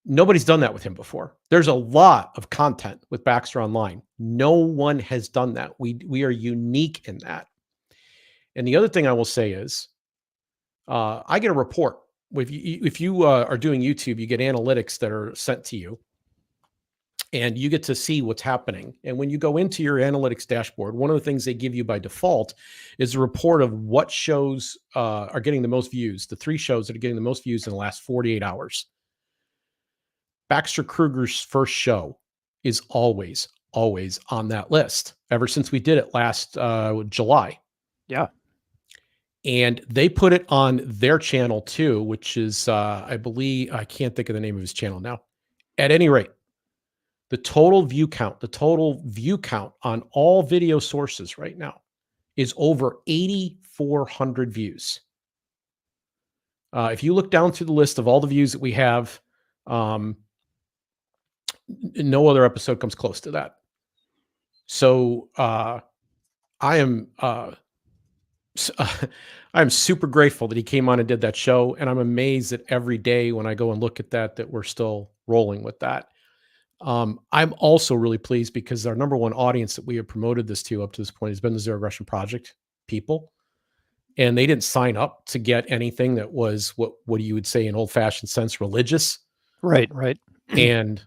nobody's done that with him before. There's a lot of content with Baxter online. No one has done that. We are unique in that. And the other thing I will say is, I get a report. If you are doing YouTube, you get analytics that are sent to you, and you get to see what's happening. And when you go into your analytics dashboard, one of the things they give you by default is a report of what shows are getting the most views, the 3 shows that are getting the most views in the last 48 hours. Baxter Kruger's first show is always on that list ever since we did it last July. Yeah. And they put it on their channel too, which is, I believe, I can't think of the name of his channel now. At any rate, the total view count on all video sources right now is over 8,400 views. If you look down through the list of all the views that we have, no other episode comes close to that. So I am I'm super grateful that he came on and did that show, and I'm amazed that every day when I go and look at that we're still rolling with that. I'm also really pleased because our number one audience that we have promoted this to up to this point has been the Zero Aggression Project people, and they didn't sign up to get anything that was what you would say in old-fashioned sense religious. Right. And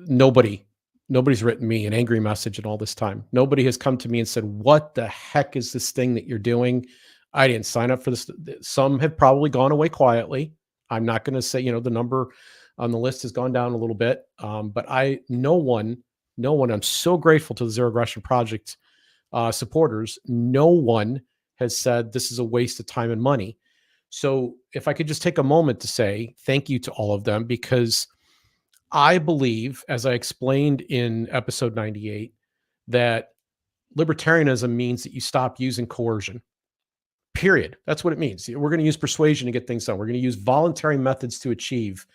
nobody's written me an angry message in all this time. Nobody has come to me and said, what the heck is this thing that you're doing? I didn't sign up for this. Some have probably gone away quietly. I'm not going to say, the number on the list has gone down a little bit. But no one, I'm so grateful to the Zero Aggression Project supporters. No one has said this is a waste of time and money. So if I could just take a moment to say thank you to all of them, because I believe, as I explained in episode 98, that libertarianism means that you stop using coercion. Period. That's what it means. We're going to use persuasion to get things done. We're going to use voluntary methods to achieve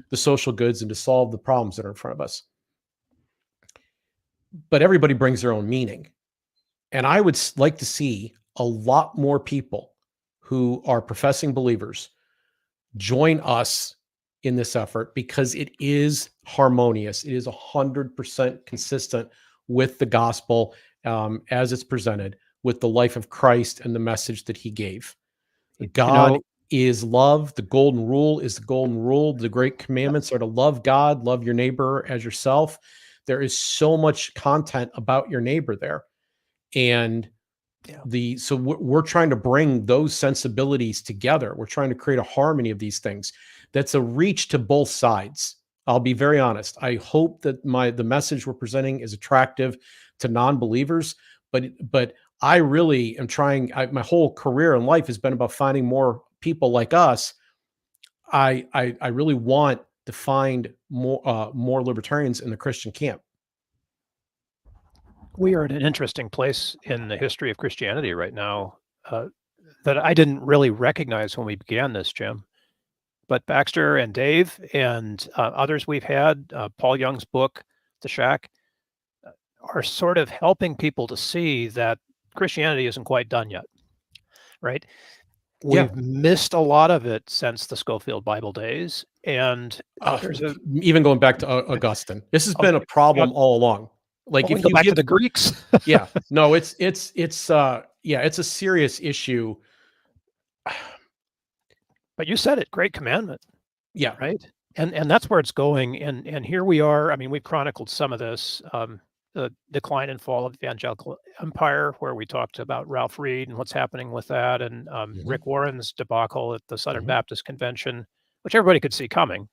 the social goods and to solve the problems that are in front of us. But everybody brings their own meaning. And I would like to see a lot more people who are professing believers join us in this effort, because it is harmonious. It is 100% consistent with the gospel as it's presented, with the life of Christ and the message that he gave. God is love. The golden rule is the golden rule. The great commandments are to love God, love your neighbor as yourself. There is so much content about your neighbor there. And so we're trying to bring those sensibilities together. We're trying to create a harmony of these things. That's a reach to both sides. I'll be very honest. I hope that the message we're presenting is attractive to non-believers, but I really am trying. My whole career in life has been about finding more people like us. I really want to find more libertarians in the Christian camp. We are at an interesting place in the history of Christianity right now that I didn't really recognize when we began this, Jim. But Baxter and Dave and others we've had, Paul Young's book, The Shack, are sort of helping people to see that Christianity isn't quite done yet, right? We've missed a lot of it since the Schofield Bible days. And there's even going back to Augustine, this has been a problem all along. Like, if you go back to the Greeks. It's a serious issue. But you said it, great commandment. Yeah. Right. And that's where it's going. And here we are. I mean, we've chronicled some of this, the decline and fall of the evangelical empire, where we talked about Ralph Reed and what's happening with that, and Rick Warren's debacle at the Southern Baptist Convention, which everybody could see coming.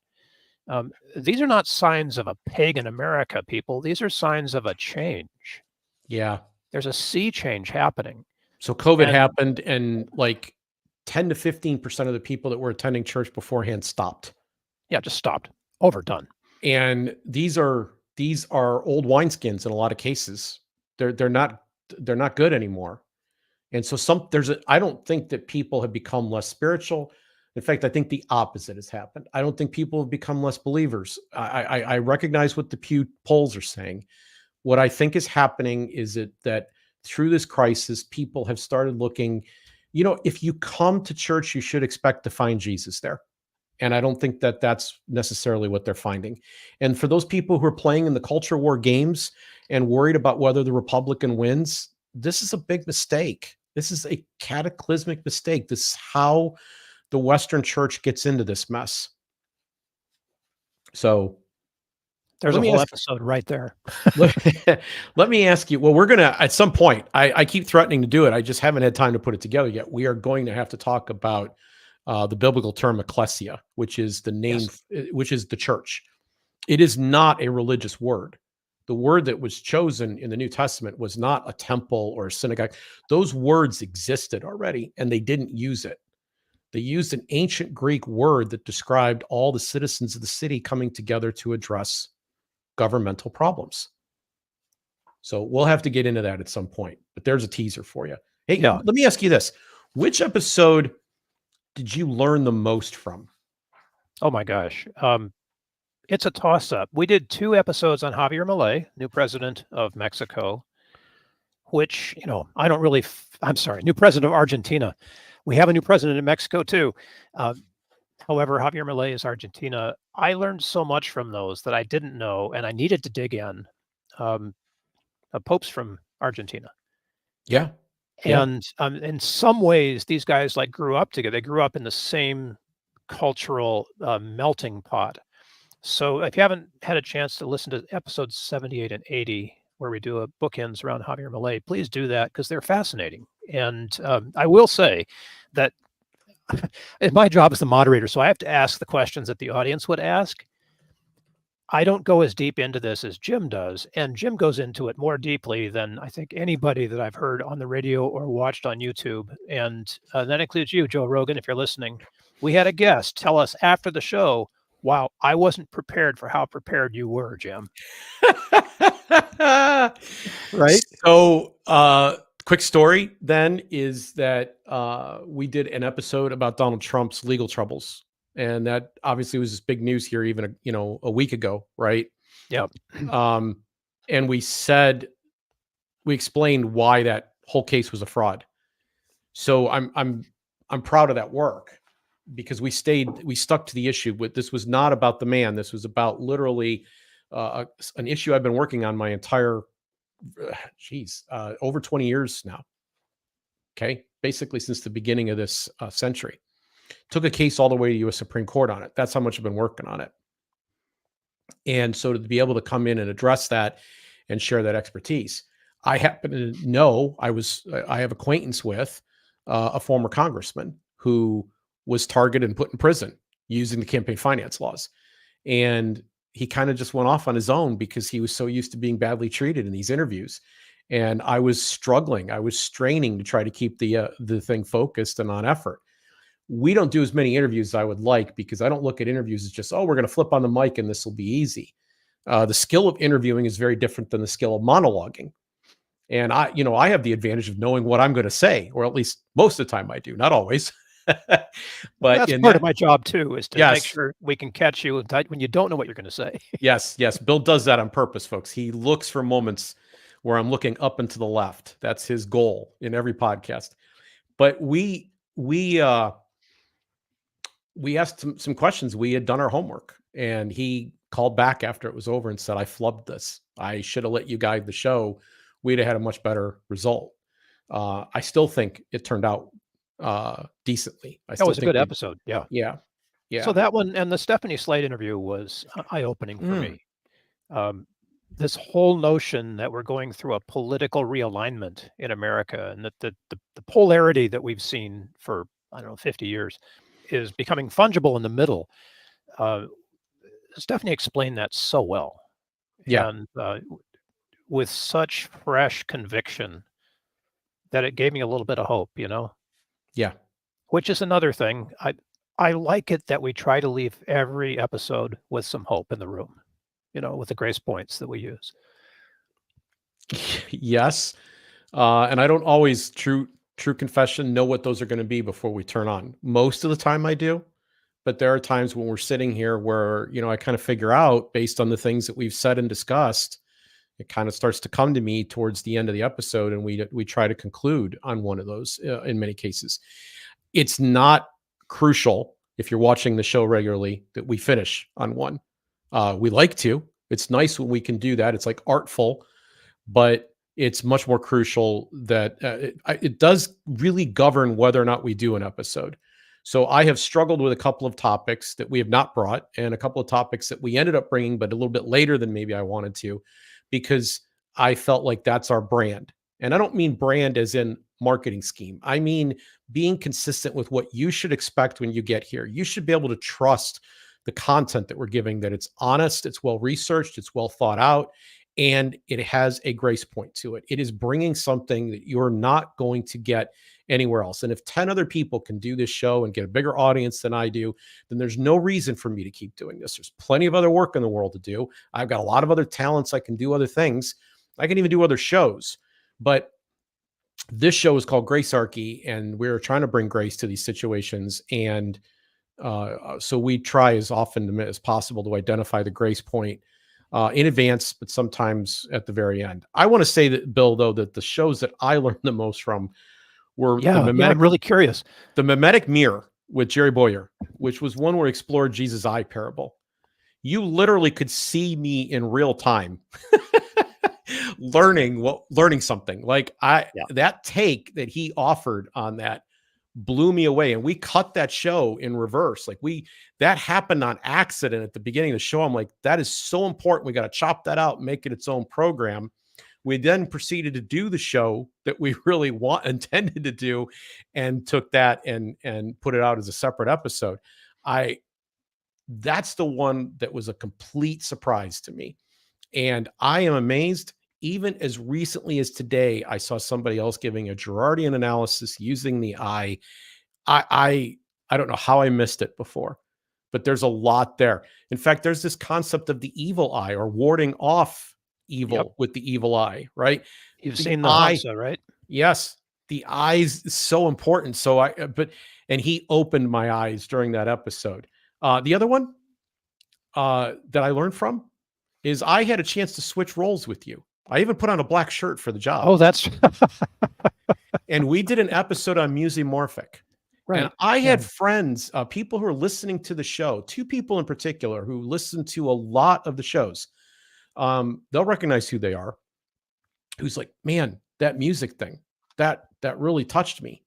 These are not signs of a pagan America, people. These are signs of a change. Yeah. There's a sea change happening. So COVID happened, and like 10 to 15% of the people that were attending church beforehand stopped. Yeah, just stopped. Overdone. And these are old wineskins in a lot of cases. They're not good anymore. And so I don't think that people have become less spiritual. In fact, I think the opposite has happened. I don't think people have become less believers. I recognize what the Pew polls are saying. What I think is happening is that through this crisis, people have started looking, if you come to church, you should expect to find Jesus there. And I don't think that that's necessarily what they're finding. And for those people who are playing in the culture war games and worried about whether the Republican wins, this is a big mistake. This is a cataclysmic mistake. This is how the Western church gets into this mess. So there's a whole episode right there. Let me ask you, well, we're going to, at some point, I keep threatening to do it. I just haven't had time to put it together yet. We are going to have to talk about the biblical term ecclesia, which is the name, which is the church. It is not a religious word. The word that was chosen in the New Testament was not a temple or a synagogue. Those words existed already, and they didn't use it. They used an ancient Greek word that described all the citizens of the city coming together to address governmental problems. So we'll have to get into that at some point, but there's a teaser for you. Hey, let me ask you this. Which episode did you learn the most from? Oh my gosh. It's a toss-up. We did 2 episodes on Javier Milei, new president of Mexico, which, I don't really I'm sorry, new president of Argentina. We have a new president in Mexico too. However, Javier Milei is Argentina. I learned so much from those that I didn't know, and I needed to dig in. Pope's from Argentina. Yeah. And in some ways, these guys grew up together. They grew up in the same cultural melting pot. So if you haven't had a chance to listen to episodes 78 and 80, where we do a bookends around Javier Milei, please do that because they're fascinating. And I will say that my job is the moderator, so I have to ask the questions that the audience would ask. I don't go as deep into this as Jim does, and Jim goes into it more deeply than I think anybody that I've heard on the radio or watched on YouTube. And that includes you, Joe Rogan, if you're listening. We had a guest tell us after the show, wow, I wasn't prepared for how prepared you were, Jim. Right? So, quick story then is that we did an episode about Donald Trump's legal troubles. And that obviously was big news here even, a week ago, right? Yep. And we explained why that whole case was a fraud. So I'm proud of that work because we stuck to the issue. This was not about the man. This was about literally an issue I've been working on my entire, over 20 years now. Okay. Basically since the beginning of this century. Took a case all the way to U.S. Supreme Court on it. That's how much I've been working on it. And so to be able to come in and address that and share that expertise, I happen to know I have acquaintance with a former congressman who was targeted and put in prison using the campaign finance laws. And he kind of just went off on his own because he was so used to being badly treated in these interviews. And I was struggling. I was straining to try to keep the thing focused and on effort. We don't do as many interviews as I would like because I don't look at interviews as just, we're going to flip on the mic and this will be easy. The skill of interviewing is very different than the skill of monologuing. And I have the advantage of knowing what I'm going to say, or at least most of the time I do, not always. But that's part of my job too, is to make sure we can catch you when you don't know what you're going to say. Yes. Bill does that on purpose, folks. He looks for moments where I'm looking up and to the left. That's his goal in every podcast. But we asked some questions. We had done our homework, and he called back after it was over and said, I flubbed this. I should have let you guide the show. We'd have had a much better result. I still think it turned out decently. That was a good episode. Yeah. Yeah. So that one and the Stephanie Slade interview was eye-opening for me. This whole notion that we're going through a political realignment in America, and that the polarity that we've seen for, 50 years is becoming fungible in the middle. Stephanie explained that so well. Yeah. And with such fresh conviction that it gave me a little bit of hope, Yeah. Which is another thing. I like it that we try to leave every episode with some hope in the room, with the grace points that we use. Yes. And I don't always, true confession, know what those are going to be before we turn on. Most of the time I do, but there are times when we're sitting here where, I kind of figure out based on the things that we've said and discussed, it kind of starts to come to me towards the end of the episode. And we try to conclude on one of those in many cases. It's not crucial if you're watching the show regularly that we finish on one. We like to. It's nice when we can do that. It's like artful, but it's much more crucial that it does really govern whether or not we do an episode. So I have struggled with a couple of topics that we have not brought, and a couple of topics that we ended up bringing, but a little bit later than maybe I wanted to, because I felt like that's our brand. And I don't mean brand as in marketing scheme. I mean being consistent with what you should expect when you get here. You should be able to trust the content that we're giving, that it's honest, it's well-researched, it's well thought out, and it has a grace point to it. It is bringing something that you're not going to get anywhere else. And if 10 other people can do this show and get a bigger audience than I do, then there's no reason for me to keep doing this. There's plenty of other work in the world to do. I've got a lot of other talents. I can do other things. I can even do other shows. But this show is called Gracearchy, and we're trying to bring grace to these situations. And So we try as often as possible to identify the grace point in advance, but sometimes at the very end. I want to say that, Bill, though, that the shows that I learned the most from were I'm really curious. The Mimetic Mirror with Jerry Bowyer, which was one where he explored Jesus' eye parable. You literally could see me in real time learning something. Like that take that he offered on that blew me away. And we cut that show in reverse. Like that happened on accident at the beginning of the show. I'm like, that is so important. We got to chop that out and make it its own program. We then proceeded to do the show that we really intended to do, and took that and put it out as a separate episode. That's the one that was a complete surprise to me. And I am amazed. Even as recently as today, I saw somebody else giving a Girardian analysis using the eye. I don't know how I missed it before, but there's a lot there. In fact, there's this concept of the evil eye, or warding off evil with the evil eye, right? You've seen the Hansa, right? Yes. The eyes is so important. So and he opened my eyes during that episode. The other one that I learned from is I had a chance to switch roles with you. I even put on a black shirt for the job. Oh, that's and we did an episode on musimorphic. Right. And I had friends, people who are listening to the show, 2 people in particular who listen to a lot of the shows. They'll recognize who they are. Who's like, man, that music thing, that really touched me.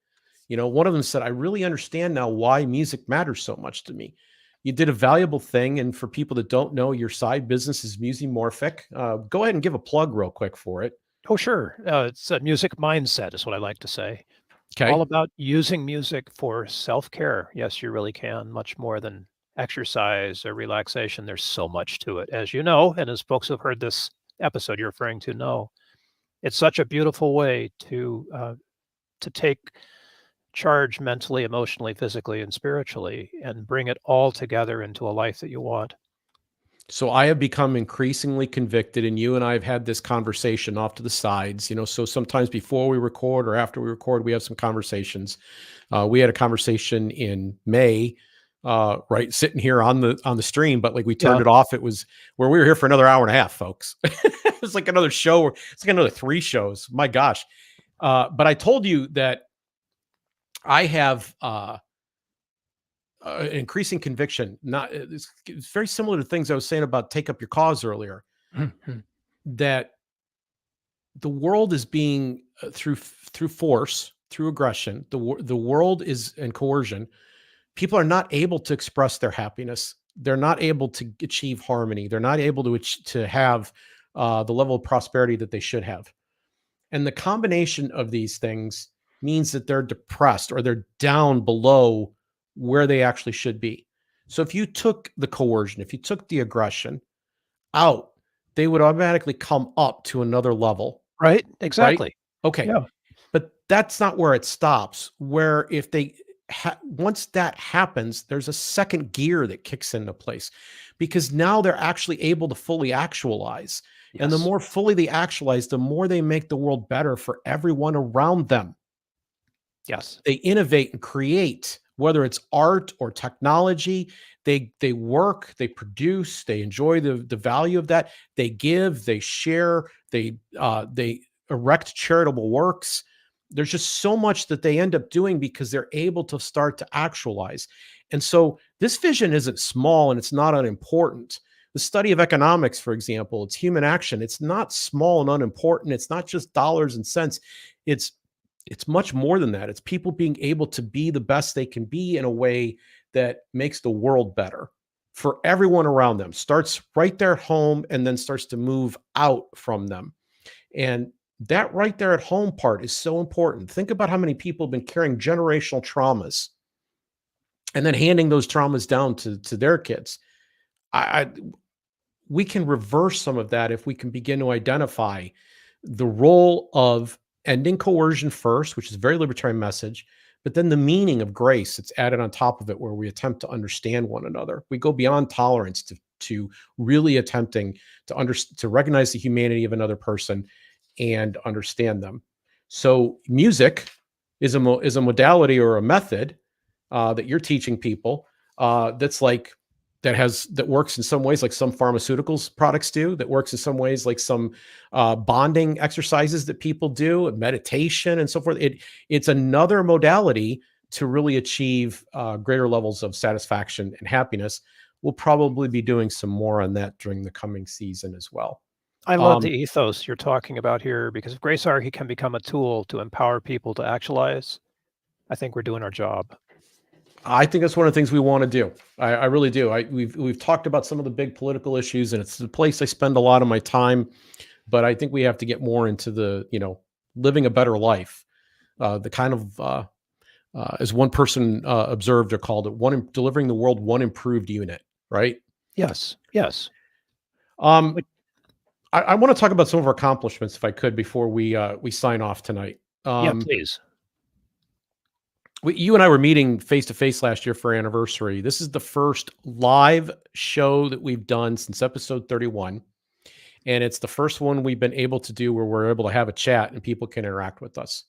You know, one of them said, I really understand now why music matters so much to me. You did a valuable thing. And for people that don't know, your side business is musimorphic. Go ahead and give a plug real quick for it. Oh, sure. It's a music mindset is what I like to say. Okay. All about using music for self-care. Yes, you really can, much more than exercise or relaxation. There's so much to it, as you know, and as folks who've heard this episode you're referring to know. It's such a beautiful way to take charge mentally, emotionally, physically, and spiritually, and bring it all together into a life that you want. So I have become increasingly convicted, and you and I have had this conversation off to the sides, you know, so sometimes before we record or after we record, we have some conversations. We had a conversation in May, right, sitting here on the stream, but like we turned it off. It was where we were here for another hour and a half, folks. It was like another show. It's like another 3 shows. My gosh. But I told you that I have increasing conviction. It's very similar to things I was saying about take up your cause earlier. Mm-hmm. That the world is being through force, through aggression. The world is in coercion. People are not able to express their happiness. They're not able to achieve harmony. They're not able to have the level of prosperity that they should have. And the combination of these things means that they're depressed, or they're down below where they actually should be. So if you took the coercion, if you took the aggression out, they would automatically come up to another level. Right? Exactly. Right? Okay. Yeah. But that's not where it stops. Where if they once that happens, there's a second gear that kicks into place, because now they're actually able to fully actualize. Yes. And the more fully they actualize, the more they make the world better for everyone around them. Yes. They innovate and create, whether it's art or technology. They work, they produce, they enjoy the value of that. They give, they share, they erect charitable works. There's just so much that they end up doing because they're able to start to actualize. And so this vision isn't small, and it's not unimportant. The study of economics, for example, it's human action. It's not small and unimportant. It's not just dollars and cents. It's much more than that. It's people being able to be the best they can be in a way that makes the world better for everyone around them. Starts right there at home and then starts to move out from them. And that right there at home part is so important. Think about how many people have been carrying generational traumas and then handing those traumas down to their kids. We can reverse some of that if we can begin to identify the role of ending coercion first, which is a very libertarian message, but then the meaning of grace that's added on top of it, where we attempt to understand one another. We go beyond tolerance to really attempting to recognize the humanity of another person and understand them. So music is a modality or a method that you're teaching people that works in some ways like some pharmaceuticals products do, that works in some ways like some bonding exercises that people do, meditation and so forth. It's another modality to really achieve greater levels of satisfaction and happiness. We'll probably be doing some more on that during the coming season as well. I love the ethos you're talking about here, because if Gracearchy can become a tool to empower people to actualize, I think we're doing our job. I think that's one of the things we want to do. I really do. We've talked about some of the big political issues, and it's the place I spend a lot of my time. But I think we have to get more into the, living a better life. The kind of, as one person observed or called it, delivering the world one improved unit. Right? Yes. Yes. I want to talk about some of our accomplishments, if I could, before we sign off tonight. Yeah, please. You and I were meeting face-to-face last year for our anniversary. This is the first live show that we've done since episode 31. And it's the first one we've been able to do where we're able to have a chat and people can interact with us.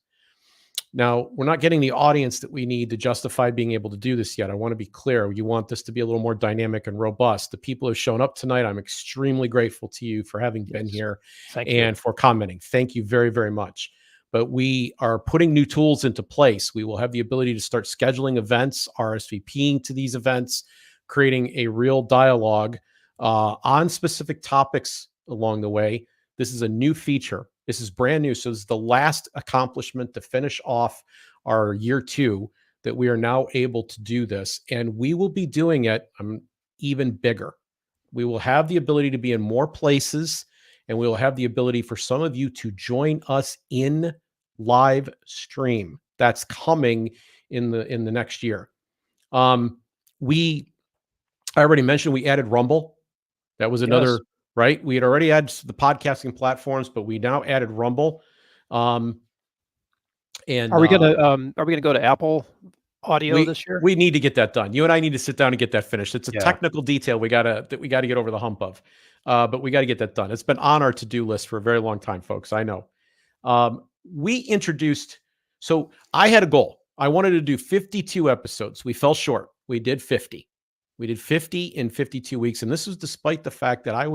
Now, we're not getting the audience that we need to justify being able to do this yet. I want to be clear. You want this to be a little more dynamic and robust. The people who have shown up tonight, I'm extremely grateful to you for having been here and for commenting. Thank you very, very much. But we are putting new tools into place. We will have the ability to start scheduling events, RSVPing to these events, creating a real dialogue on specific topics along the way. This is a new feature. This is brand new. So this is the last accomplishment to finish off our year 2 that we are now able to do this. And we will be doing it even bigger. We will have the ability to be in more places, and we will have the ability for some of you to join us in live stream. That's coming in the next year. I already mentioned we added Rumble. That was another, right? We had already added the podcasting platforms, but we now added Rumble. And are we gonna go to Apple Audio this year? We need to get that done. You and I need to sit down and get that finished. It's a technical detail we gotta get over the hump of. But we got to get that done. It's been on our to-do list for a very long time, folks. I know. We introduced, so I had a goal. I wanted to do 52 episodes. We fell short. We did 50. We did 50 in 52 weeks. And this was despite the fact that I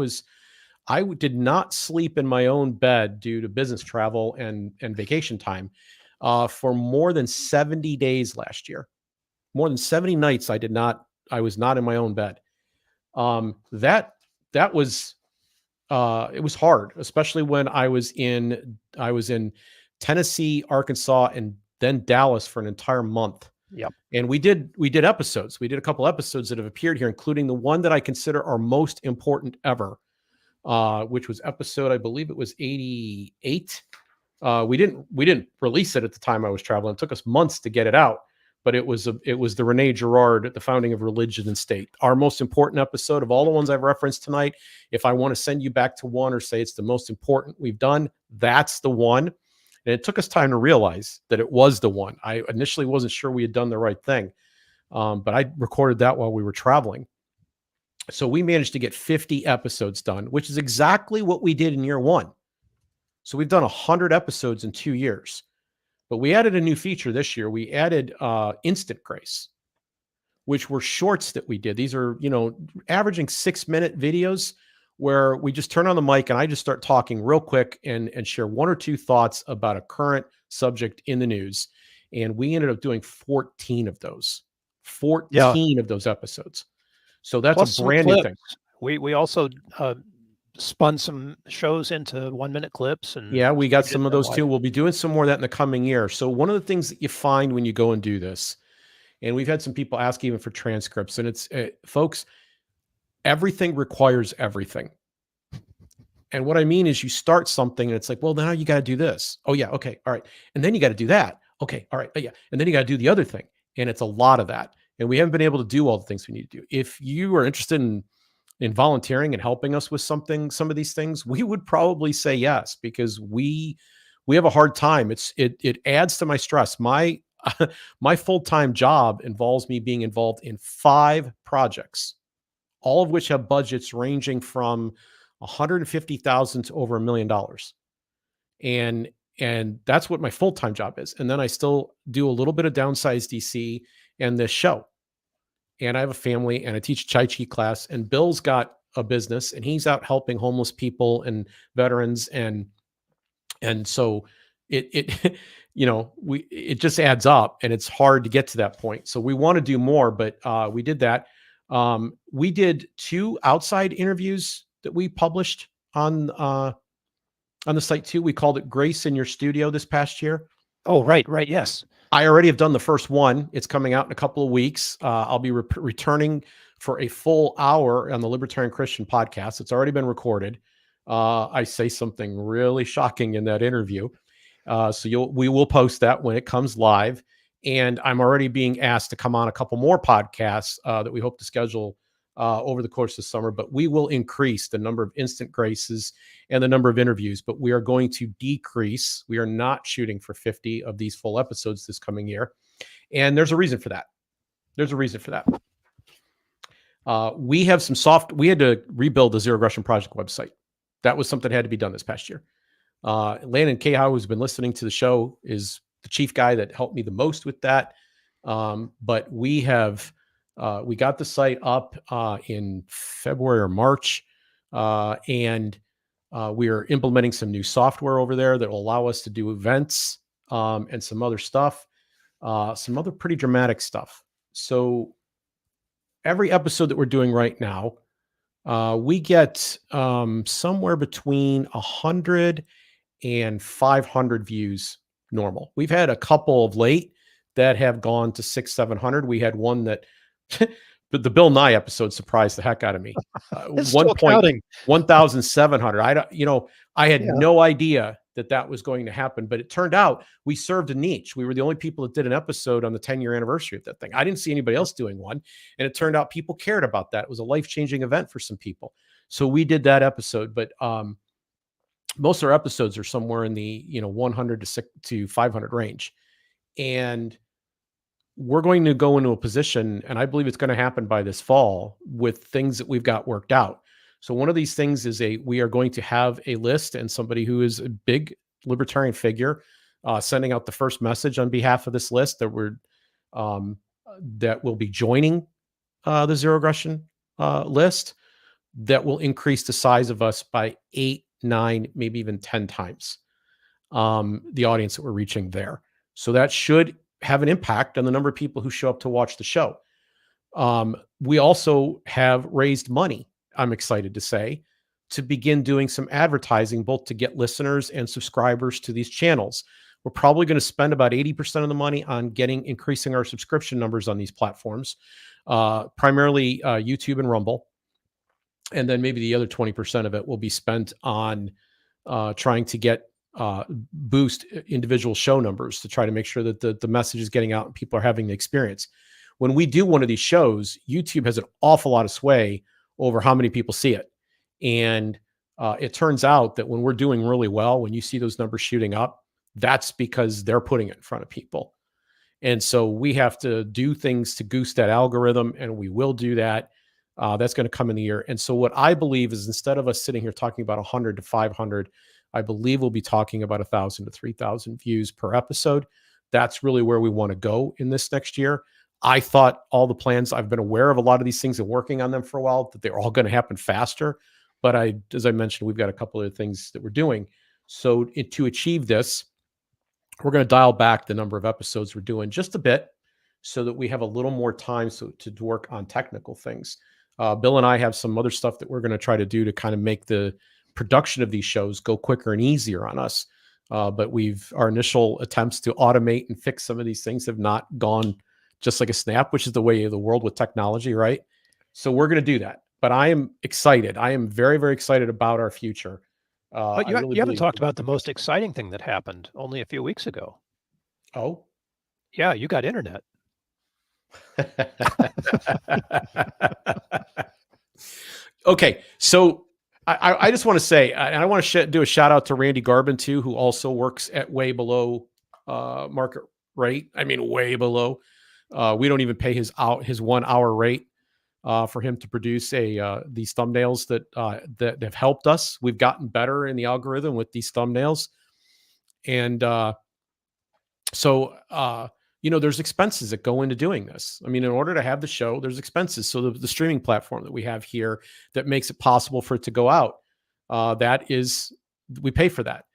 did not sleep in my own bed due to business travel and vacation time for more than 70 days last year. More than 70 nights I was not in my own bed. That was it was hard, especially when I was in Tennessee, Arkansas, and then Dallas for an entire month. Yep. And we did episodes. We did a couple episodes that have appeared here, including the one that I consider our most important ever, which was episode, I believe it was 88. We didn't release it at the time I was traveling. It took us months to get it out. But it was the Rene Girard, the founding of religion and state, our most important episode of all the ones I've referenced tonight. If I want to send you back to one or say it's the most important we've done, that's the one. And it took us time to realize that it was the one. I initially wasn't sure we had done the right thing, but I recorded that while we were traveling. So we managed to get 50 episodes done, which is exactly what we did in year 1. So we've done 100 episodes in 2 years. But we added a new feature this year. We added Instant Grace, which were shorts that we did. These are, averaging 6-minute videos where we just turn on the mic and I just start talking real quick and share 1 or 2 thoughts about a current subject in the news. And we ended up doing 14 of those. 14 of those episodes. So that's a brand new thing. We also spun some shows into 1-minute clips, and we got some of those too. We'll be doing some more of that in the coming year. So one of the things that you find when you go and do this, and we've had some people ask even for transcripts, and it's folks, everything requires everything. And what I mean is you start something and it's like, well, now you got to do this. Oh yeah. Okay. All right. And then you got to do that. Okay. All right. Yeah. And then you got to do the other thing. And it's a lot of that. And we haven't been able to do all the things we need to do. If you are interested in volunteering and helping us with some of these things, we would probably say yes, because we have a hard time. It adds to my stress. My full-time job involves me being involved in 5 projects, all of which have budgets ranging from $150,000 to over $1 million. And that's what my full-time job is. And then I still do a little bit of Downsize DC and this show. and I have a family, and I teach a Tai Chi class, and Bill's got a business, and he's out helping homeless people and veterans, and so it it just adds up, and it's hard to get to that point. So we want to do more, but we did that. We did 2 outside interviews that we published on the site too. We called it Grace in Your Studio this past year. Oh, right. Yes. I already have done the first one. It's coming out in a couple of weeks. I'll be returning for a full hour on the Libertarian Christian podcast. It's already been recorded. I say something really shocking in that interview. So we will post that when it comes live. And I'm already being asked to come on a couple more podcasts that we hope to schedule over the course of the summer. But we will increase the number of instant graces and the number of interviews, but we are going to decrease. We are not shooting for 50 of these full episodes this coming year. And there's a reason for that. We have we had to rebuild the Zero Aggression Project website. That was something that had to be done this past year. Landon Cahow, who's been listening to the show, is the chief guy that helped me the most with that. But we got the site up in February or March, and we are implementing some new software over there that will allow us to do events and some other stuff, some other pretty dramatic stuff. So every episode that we're doing right now, we get somewhere between 100 and 500 views normal. We've had a couple of late that have gone to 600-700. We had one that but the Bill Nye episode surprised the heck out of me. 1,700. I had no idea that was going to happen, but it turned out we served a niche. We were the only people that did an episode on the 10-year anniversary of that thing. I didn't see anybody else doing one, and it turned out people cared about that. It was a life-changing event for some people. So we did that episode, but most of our episodes are somewhere in the 100 to 500 range. And we're going to go into a position, and I believe it's going to happen by this fall, with things that we've got worked out. So one of these things is we are going to have a list, and somebody who is a big libertarian figure sending out the first message on behalf of this list that will be joining the Zero Aggression list, that will increase the size of us by 8, 9, maybe even 10 times the audience that we're reaching there. So that should have an impact on the number of people who show up to watch the show. We also have raised money, I'm excited to say, to begin doing some advertising, both to get listeners and subscribers to these channels. We're probably going to spend about 80% of the money on increasing our subscription numbers on these platforms, primarily YouTube and Rumble. And then maybe the other 20% of it will be spent on trying to boost individual show numbers, to try to make sure that the message is getting out and people are having the experience. When we do one of these shows, YouTube has an awful lot of sway over how many people see it. And it turns out that when we're doing really well, when you see those numbers shooting up, that's because they're putting it in front of people. And so we have to do things to goose that algorithm, and we will do that. That's going to come in the year. And so what I believe is, instead of us sitting here talking about 100 to 500, I believe we'll be talking about 1,000 to 3,000 views per episode. That's really where we want to go in this next year. I thought all the plans, I've been aware of a lot of these things and working on them for a while, that they're all going to happen faster. But as I mentioned, we've got a couple of things that we're doing. So to achieve this, we're going to dial back the number of episodes we're doing just a bit, so that we have a little more time to work on technical things. Bill and I have some other stuff that we're going to try to do to kind of make the production of these shows go quicker and easier on us. But our initial attempts to automate and fix some of these things have not gone just like a snap, which is the way of the world with technology, right? So we're going to do that. But I am excited. I am very, very excited about our future. But you haven't talked about the most exciting thing that happened only a few weeks ago. Oh? Yeah, you got internet. Okay, so I just want to say, and I want to do a shout out to Randy Garbin too, who also works at way below market rate. I mean, way below. We don't even pay his 1 hour rate for him to produce these thumbnails that have helped us. We've gotten better in the algorithm with these thumbnails, and so there's expenses that go into doing this. I mean, in order to have the show, there's expenses. So the streaming platform that we have here that makes it possible for it to go out, we pay for that.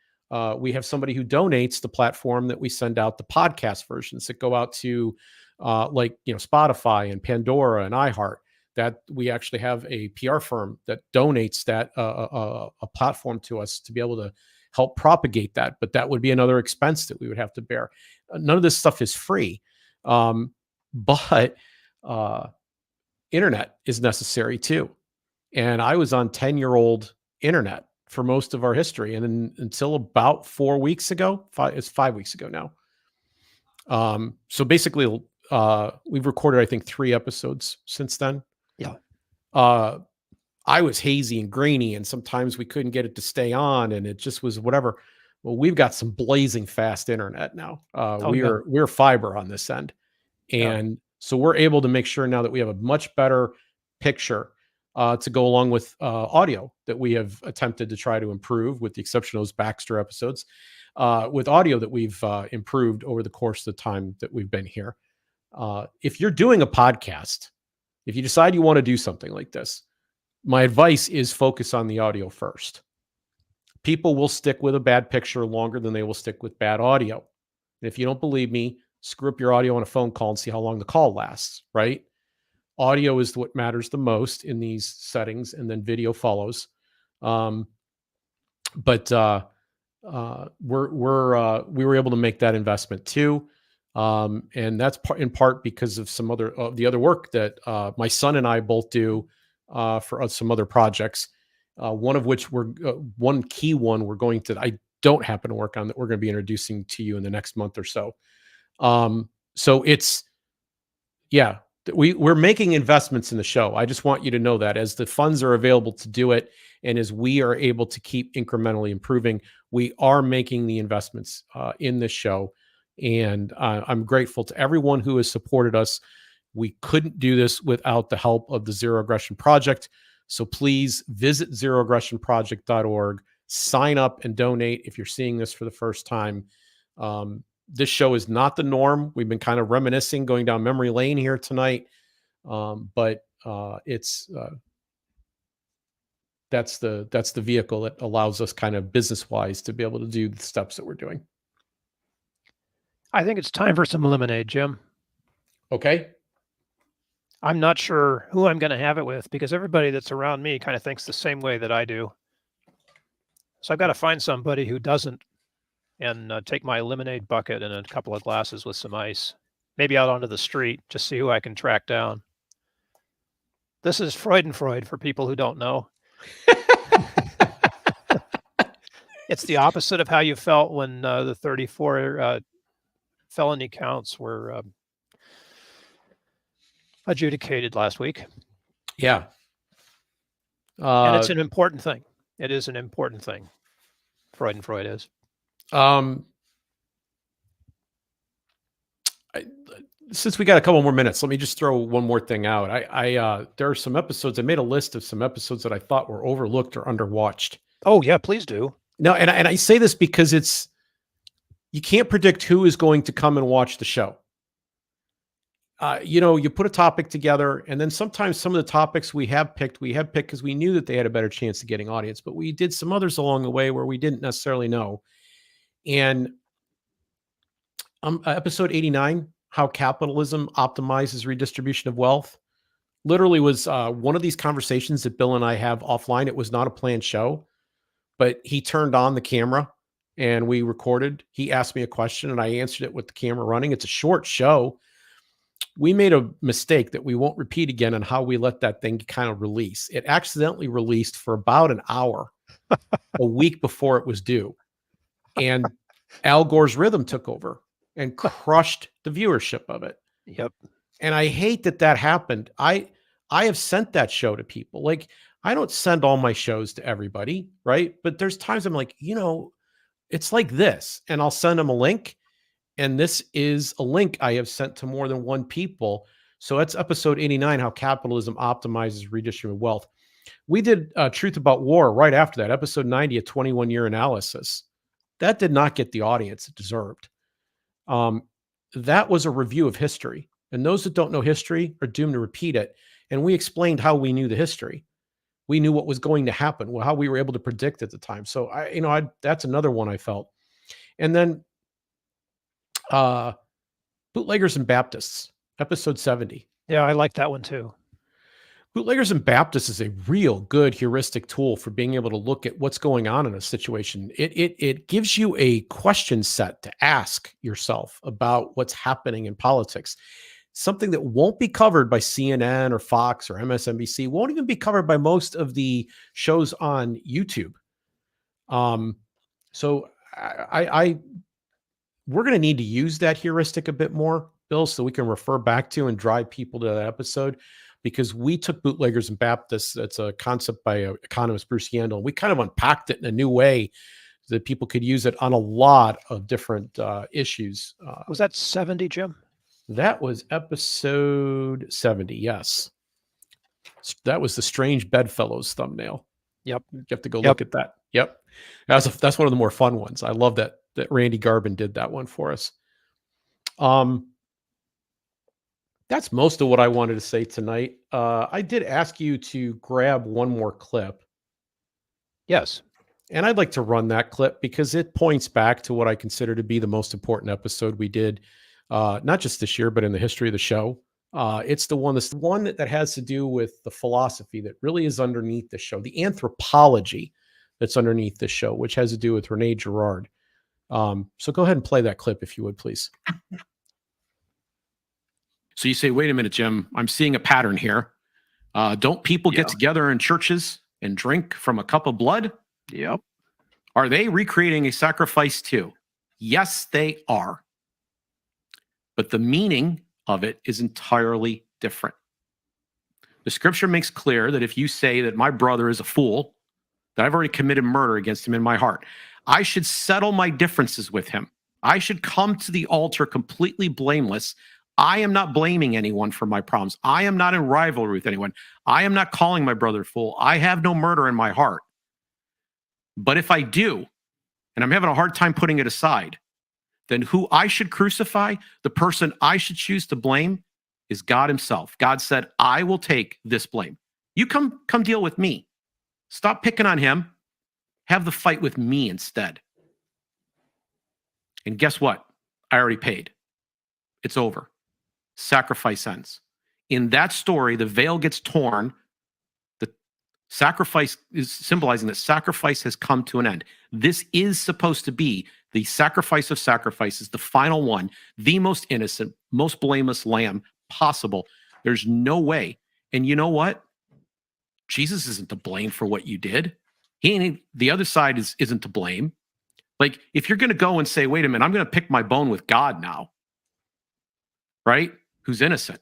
We have somebody who donates the platform that we send out the podcast versions that go out to Spotify and Pandora and iHeart. That we actually have a PR firm that donates that a platform to us to be able to help propagate that. But that would be another expense that we would have to bear. None of this stuff is free, but internet is necessary too. And I was on 10-year-old internet for most of our history, and then until about 4 weeks ago, it's 5 weeks ago now. So basically, we've recorded, I think, 3 episodes since then. Yeah. I was hazy and grainy, and sometimes we couldn't get it to stay on, and it just was whatever. Well, we've got some blazing fast internet now. We're fiber on this end, and so we're able to make sure now that we have a much better picture to go along with audio that we have attempted to try to improve, with the exception of those Baxter episodes, with audio that we've improved over the course of the time that we've been here. If you're doing a podcast, if you decide you want to do something like this, my advice is focus on the audio first. People will stick with a bad picture longer than they will stick with bad audio. And if you don't believe me, screw up your audio on a phone call and see how long the call lasts, right? Audio is what matters the most in these settings, and then video follows. We were able to make that investment too. And that's in part because of some other the other work that my son and I both do for some other projects. One of which one key one I don't happen to work on, that we're going to be introducing to you in the next month or so. So it's, we're making investments in the show. I just want you to know that as the funds are available to do it, and as we are able to keep incrementally improving, we are making the investments in this show. And I'm grateful to everyone who has supported us. We couldn't do this without the help of the Zero Aggression Project. So please visit zeroaggressionproject.org, sign up and donate if you're seeing this for the first time. This show is not the norm. We've been kind of reminiscing, going down memory lane here tonight. But that's the vehicle that allows us kind of business-wise to be able to do the steps that we're doing. I think it's time for some lemonade, Jim. Okay. I'm not sure who I'm going to have it with, because everybody that's around me kind of thinks the same way that I do. So I've got to find somebody who doesn't, and take my lemonade bucket and a couple of glasses with some ice, maybe out onto the street, just see who I can track down. This is Freudenfreud for people who don't know. It's the opposite of how you felt when the 34 felony counts were adjudicated last week. Yeah. And it's an important thing. It is an important thing. Freudenfreud is. Since we got a couple more minutes, let me just throw one more thing out. There are some episodes. I made a list of some episodes that I thought were overlooked or underwatched. Oh yeah, please do. No, and I say this because you can't predict who is going to come and watch the show. You put a topic together, and then sometimes some of the topics we have picked because we knew that they had a better chance of getting audience, but we did some others along the way where we didn't necessarily know. And episode 89, how capitalism optimizes redistribution of wealth, literally was one of these conversations that Bill and I have offline. It was not a planned show, but he turned on the camera and we recorded. He asked me a question and I answered it with the camera running. It's a short show. We made a mistake that we won't repeat again on how we let that thing kind of release. It accidentally released for about an hour, a week before it was due. And Al Gore's rhythm took over and crushed the viewership of it. Yep. And I hate that happened. I have sent that show to people. Like, I don't send all my shows to everybody, right? But there's times I'm like, it's like this, and I'll send them a link. And this is a link I have sent to more than one people. So that's episode 89, how capitalism optimizes redistribution of wealth. We did Truth About War right after that, episode 90, a 21-year analysis. That did not get the audience it deserved. that was a review of history. And those that don't know history are doomed to repeat it. And we explained how we knew the history. We knew what was going to happen, how we were able to predict at the time. So that's another one I felt. And then Bootleggers and Baptists, episode 70. Yeah, I like that one too. Bootleggers and Baptists is a real good heuristic tool for being able to look at what's going on in a situation. It gives you a question set to ask yourself about what's happening in politics. Something that won't be covered by CNN or Fox or MSNBC, won't even be covered by most of the shows on YouTube. So we're going to need to use that heuristic a bit more, Bill, so we can refer back to and drive people to that episode, because we took Bootleggers and Baptists. That's a concept by economist Bruce Yandel. And we kind of unpacked it in a new way so that people could use it on a lot of different issues. Was that 70, Jim? That was episode 70, yes. That was the Strange Bedfellows thumbnail. Yep. You have to go look at that. Yep. That's one of the more fun ones. I love that Randy Garbin did that one for us. That's most of what I wanted to say tonight. I did ask you to grab one more clip. Yes. And I'd like to run that clip because it points back to what I consider to be the most important episode we did, not just this year, but in the history of the show. It's the one that has to do with the philosophy that really is underneath the show, the anthropology that's underneath the show, which has to do with Rene Girard. So go ahead and play that clip if you would, please. So you say, wait a minute, Jim, I'm seeing a pattern here. Don't people get together in churches and drink from a cup of blood? Yep. Are they recreating a sacrifice too? Yes, they are. But the meaning of it is entirely different. The scripture makes clear that if you say that my brother is a fool, that I've already committed murder against him in my heart, I should settle my differences with him. I should come to the altar completely blameless. I am not blaming anyone for my problems. I am not in rivalry with anyone. I am not calling my brother a fool. I have no murder in my heart. But if I do, and I'm having a hard time putting it aside, then who I should crucify, the person I should choose to blame, is God himself. God said, I will take this blame. You come deal with me. Stop picking on him. Have the fight with me instead. And guess what? I already paid. It's over. Sacrifice ends. In that story, the veil gets torn. The sacrifice is symbolizing that sacrifice has come to an end. This is supposed to be the sacrifice of sacrifices, the final one, the most innocent, most blameless lamb possible. There's no way. And you know what? Jesus isn't to blame for what you did. The other side isn't to blame. Like, if you're going to go and say, wait a minute, I'm going to pick my bone with God now, right? Who's innocent.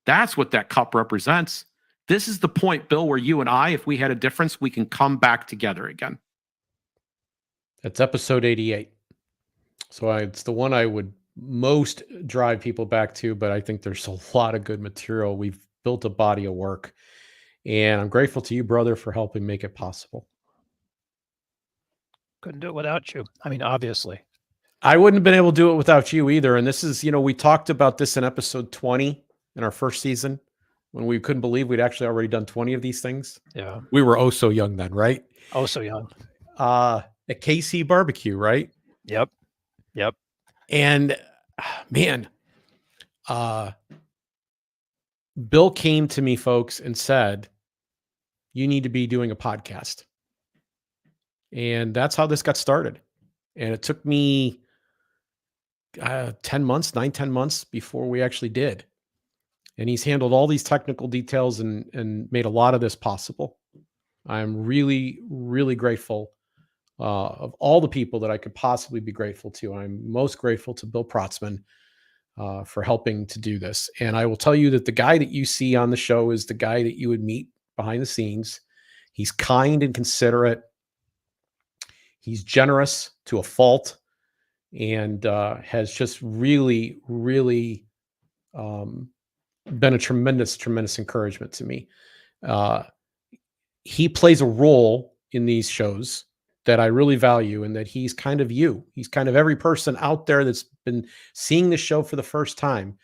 That's what that cup represents. This is the point, Bill, where you and I, if we had a difference, we can come back together again. That's episode 88. So it's the one I would most drive people back to, but I think there's a lot of good material. We've built a body of work, and I'm grateful to you, brother, for helping make it possible. Couldn't do it without you. I mean, obviously. I wouldn't have been able to do it without you either. And this is, we talked about this in episode 20 in our first season when we couldn't believe we'd actually already done 20 of these things. Yeah. We were oh so young then, right? Oh, so young. At KC Barbecue, right? Yep. And man, Bill came to me, folks, and said, you need to be doing a podcast. And that's how this got started. And it took me 10 months before we actually did. And he's handled all these technical details and made a lot of this possible. I'm really, really grateful of all the people that I could possibly be grateful to. I'm most grateful to Bill Protzman for helping to do this. And I will tell you that the guy that you see on the show is the guy that you would meet behind the scenes. He's kind and considerate. He's generous to a fault, and has just really, really been a tremendous, tremendous encouragement to me. He plays a role in these shows that I really value, and that he's kind of you. He's kind of every person out there that's been seeing the show for the first time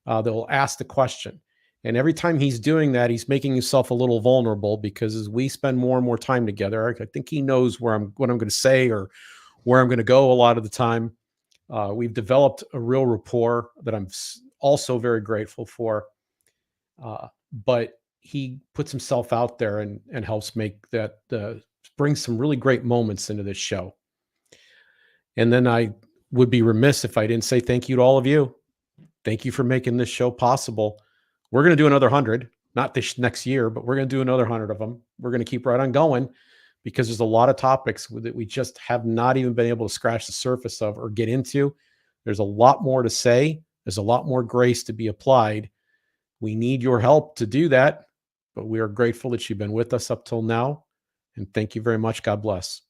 that will ask the question. And every time he's doing that, he's making himself a little vulnerable, because as we spend more and more time together, I think he knows what I'm going to say or where I'm going to go a lot of the time. We've developed a real rapport that I'm also very grateful for. But he puts himself out there and helps make that, bring some really great moments into this show. And then I would be remiss if I didn't say thank you to all of you. Thank you for making this show possible. We're going to do another 100, not this next year, but we're going to do another 100 of them. We're going to keep right on going, because there's a lot of topics that we just have not even been able to scratch the surface of or get into. There's a lot more to say. There's a lot more grace to be applied. We need your help to do that, but we are grateful that you've been with us up till now. And thank you very much. God bless.